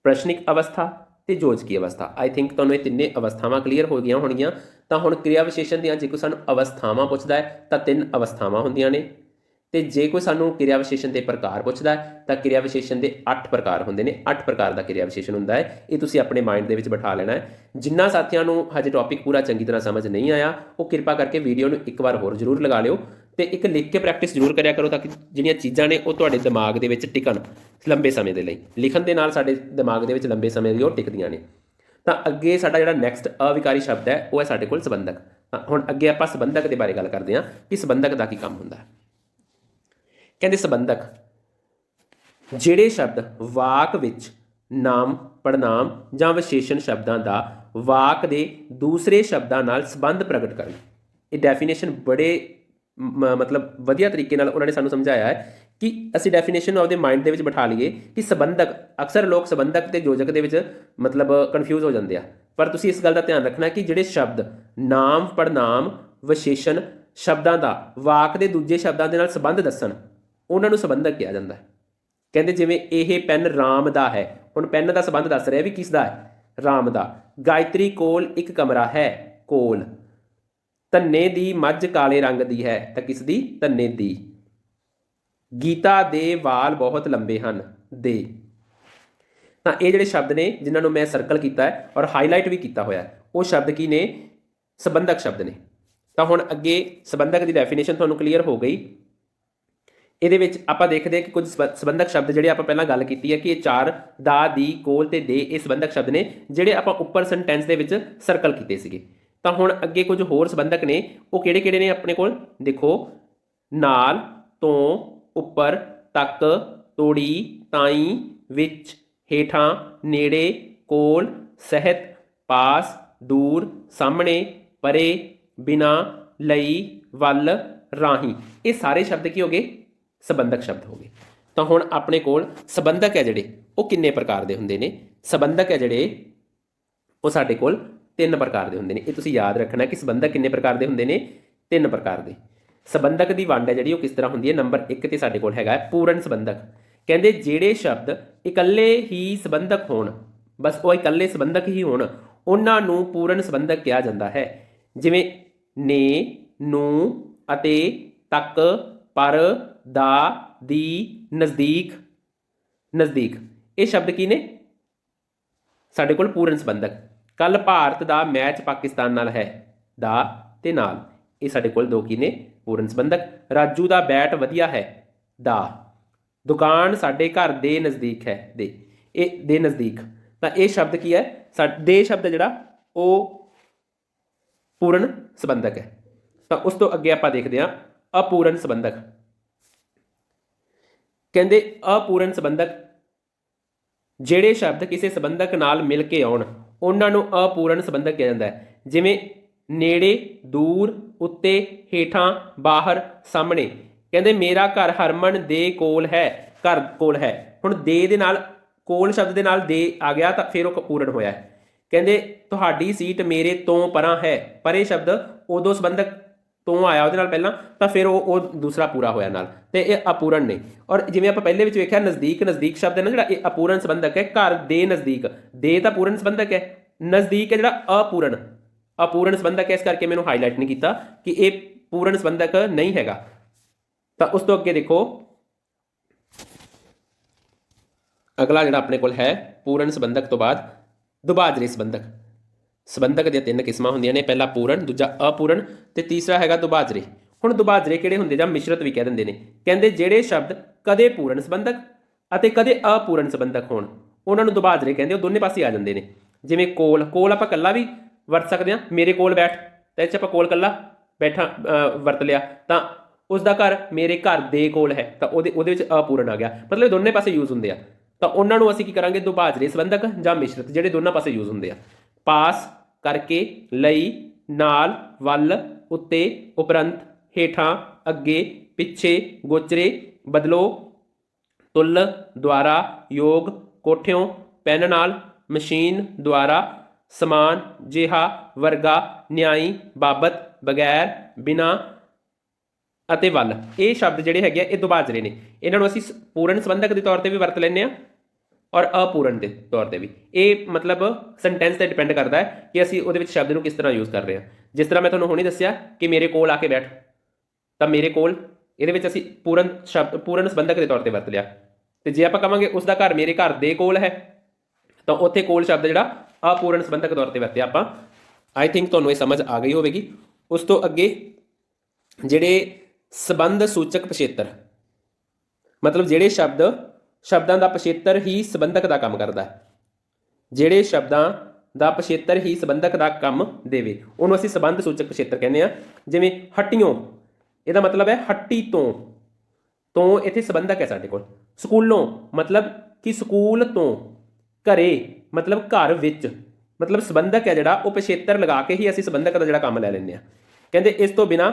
ਪ੍ਰਸ਼ਨਿਕ ਅਵਸਥਾ ਤੇ ਯੋਜਕੀ ਅਵਸਥਾ। ਆਈ ਥਿੰਕ ਤੁਹਾਨੂੰ ਇਹ 3 ਅਵਸਥਾਵਾਂ ਕਲੀਅਰ ਹੋ ਗਈਆਂ ਹੋਣਗੀਆਂ। ਤਾਂ ਹੁਣ ਕਿਰਿਆ ਵਿਸ਼ੇਸ਼ਣ ਦੀਆਂ ਜੇ ਕੋਈ ਸਾਨੂੰ ਅਵਸਥਾਵਾਂ ਪੁੱਛਦਾ ਹੈ ਤਾਂ 3 ਅਵਸਥਾਵਾਂ ਹੁੰਦੀਆਂ ਨੇ। ਤੇ ਜੇ ਕੋਈ ਸਾਨੂੰ ਕਿਰਿਆ ਵਿਸ਼ੇਸ਼ਣ ਦੇ ਪ੍ਰਕਾਰ ਪੁੱਛਦਾ ਹੈ ਤਾਂ ਕਿਰਿਆ ਵਿਸ਼ੇਸ਼ਣ ਦੇ 8 ਪ੍ਰਕਾਰ ਹੁੰਦੇ ਨੇ। 8 ਪ੍ਰਕਾਰ ਦਾ ਕਿਰਿਆ ਵਿਸ਼ੇਸ਼ਣ ਹੁੰਦਾ ਹੈ। ਇਹ ਤੁਸੀਂ ਆਪਣੇ ਮਾਈਂਡ ਦੇ ਵਿੱਚ ਬਿਠਾ ਲੈਣਾ ਹੈ। ਜਿਨ੍ਹਾਂ ਸਾਥੀਆਂ ਨੂੰ ਹਜੇ ਟੌਪਿਕ ਪੂਰਾ ਚੰਗੀ ਤਰ੍ਹਾਂ ਸਮਝ ਨਹੀਂ ਆਇਆ, ਉਹ ਕਿਰਪਾ ਕਰਕੇ ਵੀਡੀਓ ਨੂੰ ਇੱਕ ਵਾਰ ਹੋਰ ਜ਼ਰੂਰ ਲਗਾ ਲਿਓ ਤੇ ਇੱਕ ਲਿਖ ਕੇ ਪ੍ਰੈਕਟਿਸ ਜ਼ਰੂਰ ਕਰਿਆ ਕਰੋ, ਤਾਂ ਕਿ ਜਿਹੜੀਆਂ ਚੀਜ਼ਾਂ ਨੇ ਉਹ ਤੁਹਾਡੇ ਦਿਮਾਗ ਦੇ ਵਿੱਚ ਟਿਕਣ ਲੰਬੇ ਸਮੇਂ ਦੇ ਲਈ। ਲਿਖਣ ਦੇ ਨਾਲ ਸਾਡੇ ਦਿਮਾਗ ਦੇ ਵਿੱਚ ਲੰਬੇ ਸਮੇਂ ਲਈ ਉਹ ਟਿਕਦੀਆਂ ਨੇ। ਤਾਂ ਅੱਗੇ ਸਾਡਾ ਜਿਹੜਾ ਨੈਕਸਟ ਅਵਿਕਾਰੀ ਸ਼ਬਦ ਹੈ ਉਹ ਹੈ ਸਾਡੇ ਕੋਲ ਸੰਬੰਧਕ। ਤਾਂ ਹੁਣ ਅੱਗੇ ਆਪਾਂ ਸੰਬੰਧਕ ਦੇ ਬਾਰੇ ਗੱਲ ਕਰਦੇ ਹਾਂ ਕਿ ਸੰਬੰਧਕ ਦਾ ਕੀ ਕੰਮ ਹੁੰਦਾ ਹੈ। ਕਹਿੰਦੇ ਸੰਬੰਧਕ ਜਿਹੜੇ ਸ਼ਬਦ ਵਾਕ ਵਿੱਚ ਨਾਮ, ਪੜਨਾਮ ਜਾਂ ਵਿਸ਼ੇਸ਼ਣ ਸ਼ਬਦਾਂ ਦਾ ਵਾਕ ਦੇ ਦੂਸਰੇ ਸ਼ਬਦਾਂ ਨਾਲ ਸੰਬੰਧ ਪ੍ਰਗਟ ਕਰਨ। ਇਹ ਡੈਫੀਨੇਸ਼ਨ ਬੜੇ ਮਤਲਬ ਵਧੀਆ ਤਰੀਕੇ ਨਾਲ ਉਹਨਾਂ ਨੇ ਸਾਨੂੰ ਸਮਝਾਇਆ ਹੈ ਕਿ ਅਸੀਂ ਡੈਫੀਨੇਸ਼ਨ ਨੂੰ ਆਪਦੇ ਮਾਈਂਡ ਦੇ ਵਿੱਚ ਬਿਠਾ ਲਈਏ ਕਿ ਸੰਬੰਧਕ, ਅਕਸਰ ਲੋਕ ਸੰਬੰਧਕ ਤੇ ਯੋਜਕ ਦੇ ਵਿੱਚ ਮਤਲਬ ਕਨਫਿਊਜ਼ ਹੋ ਜਾਂਦੇ ਆ। ਪਰ ਤੁਸੀਂ ਇਸ ਗੱਲ ਦਾ ਧਿਆਨ ਰੱਖਣਾ ਕਿ ਜਿਹੜੇ ਸ਼ਬਦ ਨਾਮ, ਪੜਨਾਮ, ਵਿਸ਼ੇਸ਼ਣ ਸ਼ਬਦਾਂ ਦਾ ਵਾਕ ਦੇ ਦੂਜੇ ਸ਼ਬਦਾਂ ਦੇ ਨਾਲ ਸੰਬੰਧ ਦੱਸਣ, ਉਹਨਾਂ ਨੂੰ ਸੰਬੰਧਕ ਕਿਹਾ ਜਾਂਦਾ ਹੈ। ਕਹਿੰਦੇ ਜਿਵੇਂ ਇਹ ਪੈਨ ਰਾਮ ਦਾ ਹੈ। ਹੁਣ ਪੈਨ ਦਾ ਸੰਬੰਧ ਦੱਸ ਰਿਹਾ ਵੀ ਕਿਸ ਦਾ ਹੈ? ਰਾਮ ਦਾ। ਗਾਇਤਰੀ ਕੋਲ ਇੱਕ ਕਮਰਾ ਹੈ, ਕੋਲ। ਧੰਨੇ ਦੀ ਮੱਝ ਕਾਲੇ ਰੰਗ ਦੀ ਹੈ, ਤਾਂ ਕਿਸ ਦੀ? ਧੰਨੇ ਦੀ। ਗੀਤਾ ਦੇ ਵਾਲ ਬਹੁਤ ਲੰਬੇ ਹਨ, ਦੇ। ਤਾਂ ਇਹ ਜਿਹੜੇ ਸ਼ਬਦ ਨੇ ਜਿਨ੍ਹਾਂ ਨੂੰ ਮੈਂ ਸਰਕਲ ਕੀਤਾ ਹੈ ਔਰ ਹਾਈਲਾਈਟ ਵੀ ਕੀਤਾ ਹੋਇਆ ਉਹ ਸ਼ਬਦ ਕੀ ਨੇ? ਸੰਬੰਧਕ ਸ਼ਬਦ ਨੇ। ਤਾਂ ਹੁਣ ਅੱਗੇ ਸੰਬੰਧਕ ਦੀ ਡੈਫੀਨੇਸ਼ਨ ਤੁਹਾਨੂੰ ਕਲੀਅਰ ਹੋ ਗਈ। ਇਹਦੇ ਵਿੱਚ ਆਪਾਂ ਦੇਖਦੇ ਹਾਂ ਕਿ ਕੁਝ ਸੰਬੰਧਕ ਸ਼ਬਦ ਜਿਹੜੇ ਆਪਾਂ ਪਹਿਲਾਂ ਗੱਲ ਕੀਤੀ ਹੈ ਕਿ ਇਹ ਚਾਰ, ਦਾ, ਦੀ, ਕੋਲ ਤੇ ਦੇ, ਇਹ ਸੰਬੰਧਕ ਸ਼ਬਦ ਨੇ ਜਿਹੜੇ ਆਪਾਂ ਉੱਪਰ ਸੈਂਟੈਂਸ ਦੇ ਵਿੱਚ ਸਰਕਲ ਕੀਤੇ ਸੀਗੇ। ਤਾਂ ਹੁਣ ਅੱਗੇ ਕੁਝ ਹੋਰ ਸੰਬੰਧਕ ਨੇ, ਉਹ ਕਿਹੜੇ ਕਿਹੜੇ ਨੇ ਆਪਣੇ ਕੋਲ? ਦੇਖੋ, ਨਾਲ, ਤੋਂ, ਉੱਪਰ, ਤੱਕ, ਤੋੜੀ, ਤਾਈਂ, ਵਿੱਚ, ਹੇਠਾਂ, ਨੇੜੇ, ਕੋਲ, ਸਹਿਤ, ਪਾਸ, ਦੂਰ, ਸਾਹਮਣੇ, ਪਰੇ, ਬਿਨਾਂ, ਲਈ, ਵੱਲ, ਰਾਹੀਂ। ਇਹ ਸਾਰੇ ਸ਼ਬਦ ਕੀ ਹੋ ਗਏ? ਸੰਬੰਧਕ ਸ਼ਬਦ ਹੋ ਗਏ। ਤਾਂ ਹੁਣ ਆਪਣੇ ਕੋਲ ਸੰਬੰਧਕ ਹੈ ਜਿਹੜੇ ਉਹ ਕਿੰਨੇ ਪ੍ਰਕਾਰ ਦੇ ਹੁੰਦੇ ਨੇ? ਸੰਬੰਧਕ ਹੈ ਜਿਹੜੇ ਉਹ ਸਾਡੇ ਕੋਲ 3 ਪ੍ਰਕਾਰ ਦੇ ਹੁੰਦੇ ਨੇ। ਇਹ ਤੁਸੀਂ ਯਾਦ ਰੱਖਣਾ ਕਿ ਸੰਬੰਧਕ ਕਿੰਨੇ ਪ੍ਰਕਾਰ ਦੇ ਹੁੰਦੇ ਨੇ? 3 ਪ੍ਰਕਾਰ ਦੇ। ਸੰਬੰਧਕ ਦੀ ਵੰਡ ਹੈ ਜਿਹੜੀ ਉਹ ਕਿਸ ਤਰ੍ਹਾਂ ਹੁੰਦੀ ਹੈ? ਨੰਬਰ 1 ਤੇ ਸਾਡੇ ਕੋਲ ਹੈਗਾ ਪੂਰਨ ਸੰਬੰਧਕ। ਕਹਿੰਦੇ ਜਿਹੜੇ ਸ਼ਬਦ ਇਕੱਲੇ ਹੀ ਸੰਬੰਧਕ ਹੋਣ, ਬਸ ਉਹ ਇਕੱਲੇ ਸੰਬੰਧਕ ਹੀ ਹੋਣ, ਉਹਨਾਂ ਨੂੰ ਪੂਰਨ ਸੰਬੰਧਕ ਕਿਹਾ ਜਾਂਦਾ ਹੈ। ਜਿਵੇਂ ਨੇ, ਨੂੰ, ਅਤੇ, ਤੱਕ, ਪਰ, ਦਾ, ਦੀ, ਨਜ਼ਦੀਕ, ਨਜ਼ਦੀਕ। ਇਹ ਸ਼ਬਦ ਕੀ ਨੇ? ਸਾਡੇ ਕੋਲ ਪੂਰਨ ਸੰਬੰਧਕ। ਕੱਲ ਭਾਰਤ ਦਾ ਮੈਚ ਪਾਕਿਸਤਾਨ ਨਾਲ ਹੈ, ਦਾ ਤੇ ਨਾਲ, ਇਹ ਸਾਡੇ ਕੋਲ 2 ਕੀ ਨੇ? ਪੂਰਨ ਸੰਬੰਧਕ। ਰਾਜੂ ਦਾ ਬੈਟ ਵਧੀਆ ਹੈ, ਦਾ। ਦੁਕਾਨ ਸਾਡੇ ਘਰ ਦੇ ਨਜ਼ਦੀਕ ਹੈ, ਦੇ, ਇਹ ਦੇ ਨਜ਼ਦੀਕ। ਤਾਂ ਇਹ ਸ਼ਬਦ ਕੀ ਹੈ? ਦੇ ਸ਼ਬਦ ਜਿਹੜਾ ਉਹ ਪੂਰਨ ਸੰਬੰਧਕ ਹੈ। ਤਾਂ ਉਸ ਤੋਂ ਅੱਗੇ ਆਪਾਂ ਦੇਖਦੇ ਹਾਂ ਅਪੂਰਨ ਸੰਬੰਧਕ। ਕਹਿੰਦੇ ਅਪੂਰਨ ਸੰਬੰਧਕ ਜਿਹੜੇ ਸ਼ਬਦ ਕਿਸੇ ਸੰਬੰਧਕ ਨਾਲ ਮਿਲ ਕੇ ਆਉਣ ਉਹਨਾਂ ਨੂੰ ਅਪੂਰਨ ਸੰਬੰਧਕ ਕਿਹਾ ਜਾਂਦਾ ਹੈ। ਜਿਵੇਂ ਨੇੜੇ, ਦੂਰ, ਉੱਤੇ, ਹੇਠਾਂ, ਬਾਹਰ, ਸਾਹਮਣੇ। ਕਹਿੰਦੇ ਮੇਰਾ ਘਰ ਹਰਮਨ ਦੇ ਕੋਲ ਹੈ, ਘਰ ਕੋਲ ਹੈ। ਹੁਣ ਦੇ ਨਾਲ, ਕੋਲ ਸ਼ਬਦ ਦੇ ਨਾਲ ਦੇ ਆ ਗਿਆ ਤਾਂ ਫਿਰ ਉਹ ਪੂਰਨ ਹੋਇਆ। ਕਹਿੰਦੇ ਤੁਹਾਡੀ ਸੀਟ ਮੇਰੇ ਤੋਂ ਪਰਾਂ ਹੈ, ਪਰੇ ਸ਼ਬਦ ਉਦੋਂ ਸੰਬੰਧਕ ਤੋਂ ਆਇਆ ਉਹਦੇ ਨਾਲ ਪਹਿਲਾਂ, ਤਾਂ ਫਿਰ ਉਹ ਦੂਸਰਾ ਪੂਰਾ ਹੋਇਆ ਨਾਲ, ਤੇ ਇਹ ਅਪੂਰਨ ਨੇ। ਔਰ ਜਿਵੇਂ ਆਪਾਂ ਪਹਿਲੇ ਵਿੱਚ ਵੇਖਿਆ ਨਜ਼ਦੀਕ, ਨਜ਼ਦੀਕ ਸ਼ਬਦ ਹੈ ਨਾ ਜਿਹੜਾ, ਇਹ ਅਪੂਰਨ ਸੰਬੰਧਕ ਹੈ। ਘਰ ਦੇ ਨਜ਼ਦੀਕ, ਦੇ ਤਾਂ ਪੂਰਨ ਸੰਬੰਧਕ ਹੈ, ਨਜ਼ਦੀਕ ਹੈ ਜਿਹੜਾ ਅਪੂਰਨ, ਅਪੂਰਨ ਸੰਬੰਧਕ ਹੈ। ਇਸ ਕਰਕੇ ਮੈਨੂੰ ਹਾਈਲਾਈਟ ਨਹੀਂ ਕੀਤਾ ਕਿ ਇਹ ਪੂਰਨ ਸੰਬੰਧਕ ਨਹੀਂ ਹੈਗਾ। ਤਾਂ ਉਸ ਤੋਂ ਅੱਗੇ ਦੇਖੋ ਅਗਲਾ ਜਿਹੜਾ ਆਪਣੇ ਕੋਲ ਹੈ ਪੂਰਨ ਸੰਬੰਧਕ ਤੋਂ ਬਾਅਦ ਦੁਬਾਜਰੇ ਸੰਬੰਧਕ। ਸੰਬੰਧਕ ਦੀਆਂ 3 ਕਿਸਮਾਂ ਹੁੰਦੀਆਂ ਨੇ, ਪਹਿਲਾ ਪੂਰਨ, ਦੂਜਾ ਅਪੂਰਨ ਤੇ ਤੀਸਰਾ ਹੈਗਾ ਦੁਬਾਜਰੇ। ਹੁਣ ਦੁਬਾਜਰੇ ਕਿਹੜੇ ਹੁੰਦੇ ਜਾਂ ਮਿਸ਼ਰਤ ਵੀ ਕਹਿ ਦਿੰਦੇ ਨੇ। ਕਹਿੰਦੇ ਜਿਹੜੇ ਸ਼ਬਦ ਕਦੇ ਪੂਰਨ ਸੰਬੰਧਕ ਅਤੇ ਕਦੇ ਅਪੂਰਨ ਸੰਬੰਧਕ ਹੋਣ ਉਹਨਾਂ ਨੂੰ ਦੁਬਾਜਰੇ ਕਹਿੰਦੇ, ਉਹ ਦੋਨੇ ਪਾਸੇ ਆ ਜਾਂਦੇ ਨੇ। ਜਿਵੇਂ ਕੋਲ, ਕੋਲ ਆਪਾਂ ਇਕੱਲਾ ਵੀ ਵਰਤ ਸਕਦੇ ਹਾਂ, ਮੇਰੇ ਕੋਲ ਬੈਠ, ਤਾਂ ਇਹ 'ਚ ਆਪਾਂ ਕੋਲ ਇਕੱਲਾ ਬੈਠਾ ਵਰਤ ਲਿਆ, ਤਾਂ ਉਸ ਦਾ ਘਰ ਮੇਰੇ ਘਰ ਦੇ ਕੋਲ ਹੈ, ਤਾਂ ਉਹਦੇ ਵਿੱਚ ਅਪੂਰਨ ਆ ਗਿਆ। ਮਤਲਬ ਦੋਨੇ ਪਾਸੇ ਯੂਜ਼ ਹੁੰਦੇ ਆ, ਤਾਂ ਉਹਨਾਂ ਨੂੰ ਅਸੀਂ ਕੀ ਕਰਾਂਗੇ? ਦੁਬਾਜਰੇ ਸੰਬੰਧਕ ਜਾਂ ਮਿਸ਼ਰਤ, ਜਿਹੜੇ ਦੋਨਾਂ ਪਾਸੇ ਯੂਜ਼ ਹੁੰਦੇ ਆ। ਪਾਸ, ਕਰਕੇ, ਲਈ, ਨਾਲ, ਵੱਲ, ਉੱਤੇ, ਉਪਰੰਤ, ਹੇਠਾਂ, ਅੱਗੇ, ਪਿੱਛੇ, ਗੋਚਰੇ, ਬਦਲੋ, ਤੁਲ, ਦੁਆਰਾ, ਯੋਗ, ਕੋਠਿਓਂ, ਪੈਨ ਨਾਲ, ਮਸ਼ੀਨ, ਦੁਆਰਾ, ਸਮਾਨ, ਜਿਹਾ, ਵਰਗਾ, ਨਿਆਈ, ਬਾਬਤ, ਬਗੈਰ, ਬਿਨਾਂ ਅਤੇ ਵੱਲ। ਇਹ ਸ਼ਬਦ ਜਿਹੜੇ ਹੈਗੇ ਆ ਇਹ ਦੁਬਾਜਰੇ ਨੇ। ਇਹਨਾਂ ਨੂੰ ਅਸੀਂ ਪੂਰਨ ਸੰਬੰਧਕ ਦੇ ਤੌਰ ਤੇ ਵੀ ਵਰਤ ਲੈਂਦੇ ਹਾਂ ਔਰ ਅਪੂਰਨ ਦੇ ਤੌਰ ਤੇ ਵੀ। ਇਹ ਮਤਲਬ ਸੈਂਟੈਂਸ ਤੇ ਡਿਪੈਂਡ ਕਰਦਾ ਹੈ ਕਿ ਅਸੀਂ ਉਹਦੇ ਵਿੱਚ ਸ਼ਬਦ ਨੂੰ ਕਿਸ ਤਰ੍ਹਾਂ ਯੂਜ਼ ਕਰ ਰਹੇ ਹਾਂ। ਜਿਸ ਤਰ੍ਹਾਂ ਮੈਂ ਤੁਹਾਨੂੰ ਹੁਣੇ ਦੱਸਿਆ ਕਿ ਮੇਰੇ ਕੋਲ ਆ ਕੇ ਬੈਠ, ਤਾਂ ਮੇਰੇ ਕੋਲ ਇਹਦੇ ਵਿੱਚ ਅਸੀਂ ਪੂਰਨ ਸ਼ਬਦ, ਪੂਰਨ ਸੰਬੰਧਕ ਦੇ ਤੌਰ ਤੇ ਵਰਤ ਲਿਆ। ਤੇ ਜੇ ਆਪਾਂ ਕਹਾਂਗੇ ਉਸ ਦਾ ਘਰ ਮੇਰੇ ਘਰ ਦੇ ਕੋਲ ਹੈ, ਤਾਂ ਉੱਥੇ ਕੋਲ ਸ਼ਬਦ ਜਿਹੜਾ ਅਪੂਰਨ ਸੰਬੰਧਕ ਤੌਰ ਤੇ ਵਰਤਿਆ ਆਪਾਂ। ਆਈ ਥਿੰਕ ਤੁਹਾਨੂੰ ਇਹ ਸਮਝ ਆ ਗਈ ਹੋਵੇਗੀ। ਉਸ ਤੋਂ ਅੱਗੇ ਜਿਹੜੇ ਸੰਬੰਧ ਸੂਚਕ ਪਿਛੇਤਰ, ਮਤਲਬ ਜਿਹੜੇ ਸ਼ਬਦਾਂ ਦਾ ਪਿਛੇਤਰ ਹੀ ਸੰਬੰਧਕ ਦਾ ਕੰਮ ਕਰਦਾ ਹੈ, ਜਿਹੜੇ ਸ਼ਬਦਾਂ ਦਾ ਪਿਛੇਤਰ ਹੀ ਸੰਬੰਧਕ ਦਾ ਕੰਮ ਦੇਵੇ, ਉਹਨੂੰ ਅਸੀਂ ਸੰਬੰਧ ਸੂਚਕ ਪਿਛੇਤਰ ਕਹਿੰਦੇ ਹਾਂ। ਜਿਵੇਂ ਹੱਟੀਓਂ, ਇਹਦਾ ਮਤਲਬ ਹੈ ਹੱਟੀ ਤੋਂ, ਤੋਂ ਇੱਥੇ ਸੰਬੰਧਕ ਹੈ ਸਾਡੇ ਕੋਲ। ਸਕੂਲੋਂ ਮਤਲਬ ਕਿ ਸਕੂਲ ਤੋਂ, ਘਰੇ ਮਤਲਬ ਘਰ ਵਿੱਚ, ਮਤਲਬ ਸੰਬੰਧਕ ਹੈ ਜਿਹੜਾ ਉਹ ਪਿਛੇਤਰ ਲਗਾ ਕੇ ਹੀ ਅਸੀਂ ਸੰਬੰਧਕ ਦਾ ਜਿਹੜਾ ਕੰਮ ਲੈ ਲੈਂਦੇ ਹਾਂ। ਕਹਿੰਦੇ ਇਸ ਤੋਂ ਬਿਨਾਂ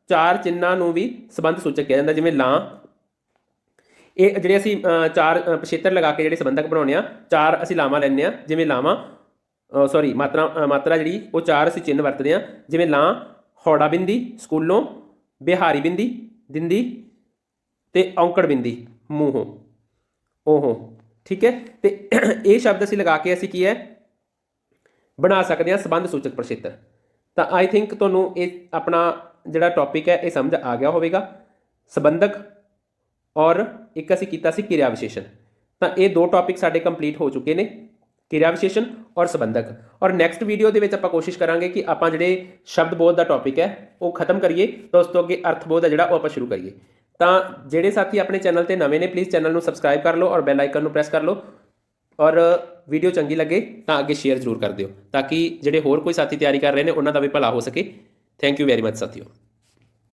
4 ਚਿੰਨ੍ਹਾਂ ਨੂੰ ਵੀ ਸੰਬੰਧ ਸੂਚਕ ਕਿਹਾ ਜਾਂਦਾ। ਜਿਵੇਂ ਲਾਂ, ਇਹ ਜਿਹੜੇ ਅਸੀਂ 4 ਪਿਛੇਤਰ ਲਗਾ ਕੇ ਜਿਹੜੇ ਸੰਬੰਧਕ ਬਣਾਉਂਦੇ ਹਾਂ, 4 ਅਸੀਂ ਲਾਵਾਂ ਲੈਂਦੇ ਹਾਂ। ਜਿਵੇਂ ਲਾਵਾਂ ਮਾਤਰਾ ਜਿਹੜੀ ਉਹ 4 ਅਸੀਂ ਚਿੰਨ੍ਹ ਵਰਤਦੇ ਹਾਂ। ਜਿਵੇਂ ਲਾਂ, ਹੌੜਾ ਬਿੰਦੀ, ਸਕੂਲੋਂ, ਬਿਹਾਰੀ ਬਿੰਦੀ, ਦਿੰਦੀ ਤੇ ਔਂਕੜ ਬਿੰਦੀ, ਮੂੰਹੋਂ, ਓਹੋਂ। ਠੀਕ ਹੈ, ਤੇ ਇਹ ਸ਼ਬਦ ਅਸੀਂ ਲਗਾ ਕੇ ਅਸੀਂ ਕੀ ਹੈ ਬਣਾ ਸਕਦੇ ਹਾਂ ਸੰਬੰਧ ਸੂਚਕ ਪਿਛੇਤਰ। ਤਾਂ ਆਈ ਥਿੰਕ ਤੁਹਾਨੂੰ ਇਹ ਆਪਣਾ ਜਿਹੜਾ ਟੌਪਿਕ ਹੈ ਇਹ ਸਮਝ ਆ ਗਿਆ ਹੋਵੇਗਾ। ਸੰਬੰਧਕ ਔਰ ਇੱਕ ਅਸੀਂ ਕੀਤਾ ਸੀ ਕਿਰਿਆ ਵਿਸ਼ੇਸ਼ਣ। ਤਾਂ ਇਹ ਦੋ ਟੌਪਿਕ ਸਾਡੇ ਕੰਪਲੀਟ ਹੋ ਚੁੱਕੇ ਨੇ, ਕਿਰਿਆ ਵਿਸ਼ੇਸ਼ਣ ਔਰ ਸੰਬੰਧਕ। ਔਰ ਨੈਕਸਟ ਵੀਡੀਓ ਦੇ ਵਿੱਚ ਆਪਾਂ ਕੋਸ਼ਿਸ਼ ਕਰਾਂਗੇ ਕਿ ਆਪਾਂ ਜਿਹੜੇ ਸ਼ਬਦ ਬੋਧ ਦਾ ਟੌਪਿਕ ਹੈ ਉਹ ਖਤਮ ਕਰੀਏ, ਤਾਂ ਉਸ ਤੋਂ ਅੱਗੇ ਅਰਥ ਬੋਧ ਹੈ ਜਿਹੜਾ ਉਹ ਆਪਾਂ ਸ਼ੁਰੂ ਕਰੀਏ। ਤਾਂ ਜਿਹੜੇ ਸਾਥੀ ਆਪਣੇ ਚੈਨਲ ਤੇ ਨਵੇਂ ਨੇ ਪਲੀਜ਼ ਚੈਨਲ ਨੂੰ ਸਬਸਕ੍ਰਾਈਬ ਕਰ ਲਓ ਔਰ ਬੈਲ ਆਈਕਨ ਨੂੰ ਪ੍ਰੈਸ ਕਰ ਲਓ, ਔਰ ਵੀਡੀਓ ਚੰਗੀ ਲੱਗੇ ਤਾਂ ਅੱਗੇ ਸ਼ੇਅਰ ਜ਼ਰੂਰ ਕਰ ਦਿਓ, ਤਾਂ ਕਿ ਜਿਹੜੇ ਹੋਰ ਕੋਈ ਸਾਥੀ ਤਿਆਰੀ ਕਰ ਰਹੇ ਨੇ ਉਹਨਾਂ ਦਾ ਵੀ ਭਲਾ ਹੋ ਸਕੇ। ਥੈਂਕ ਯੂ ਵੈਰੀ ਮਚ ਸਾਥੀਓ।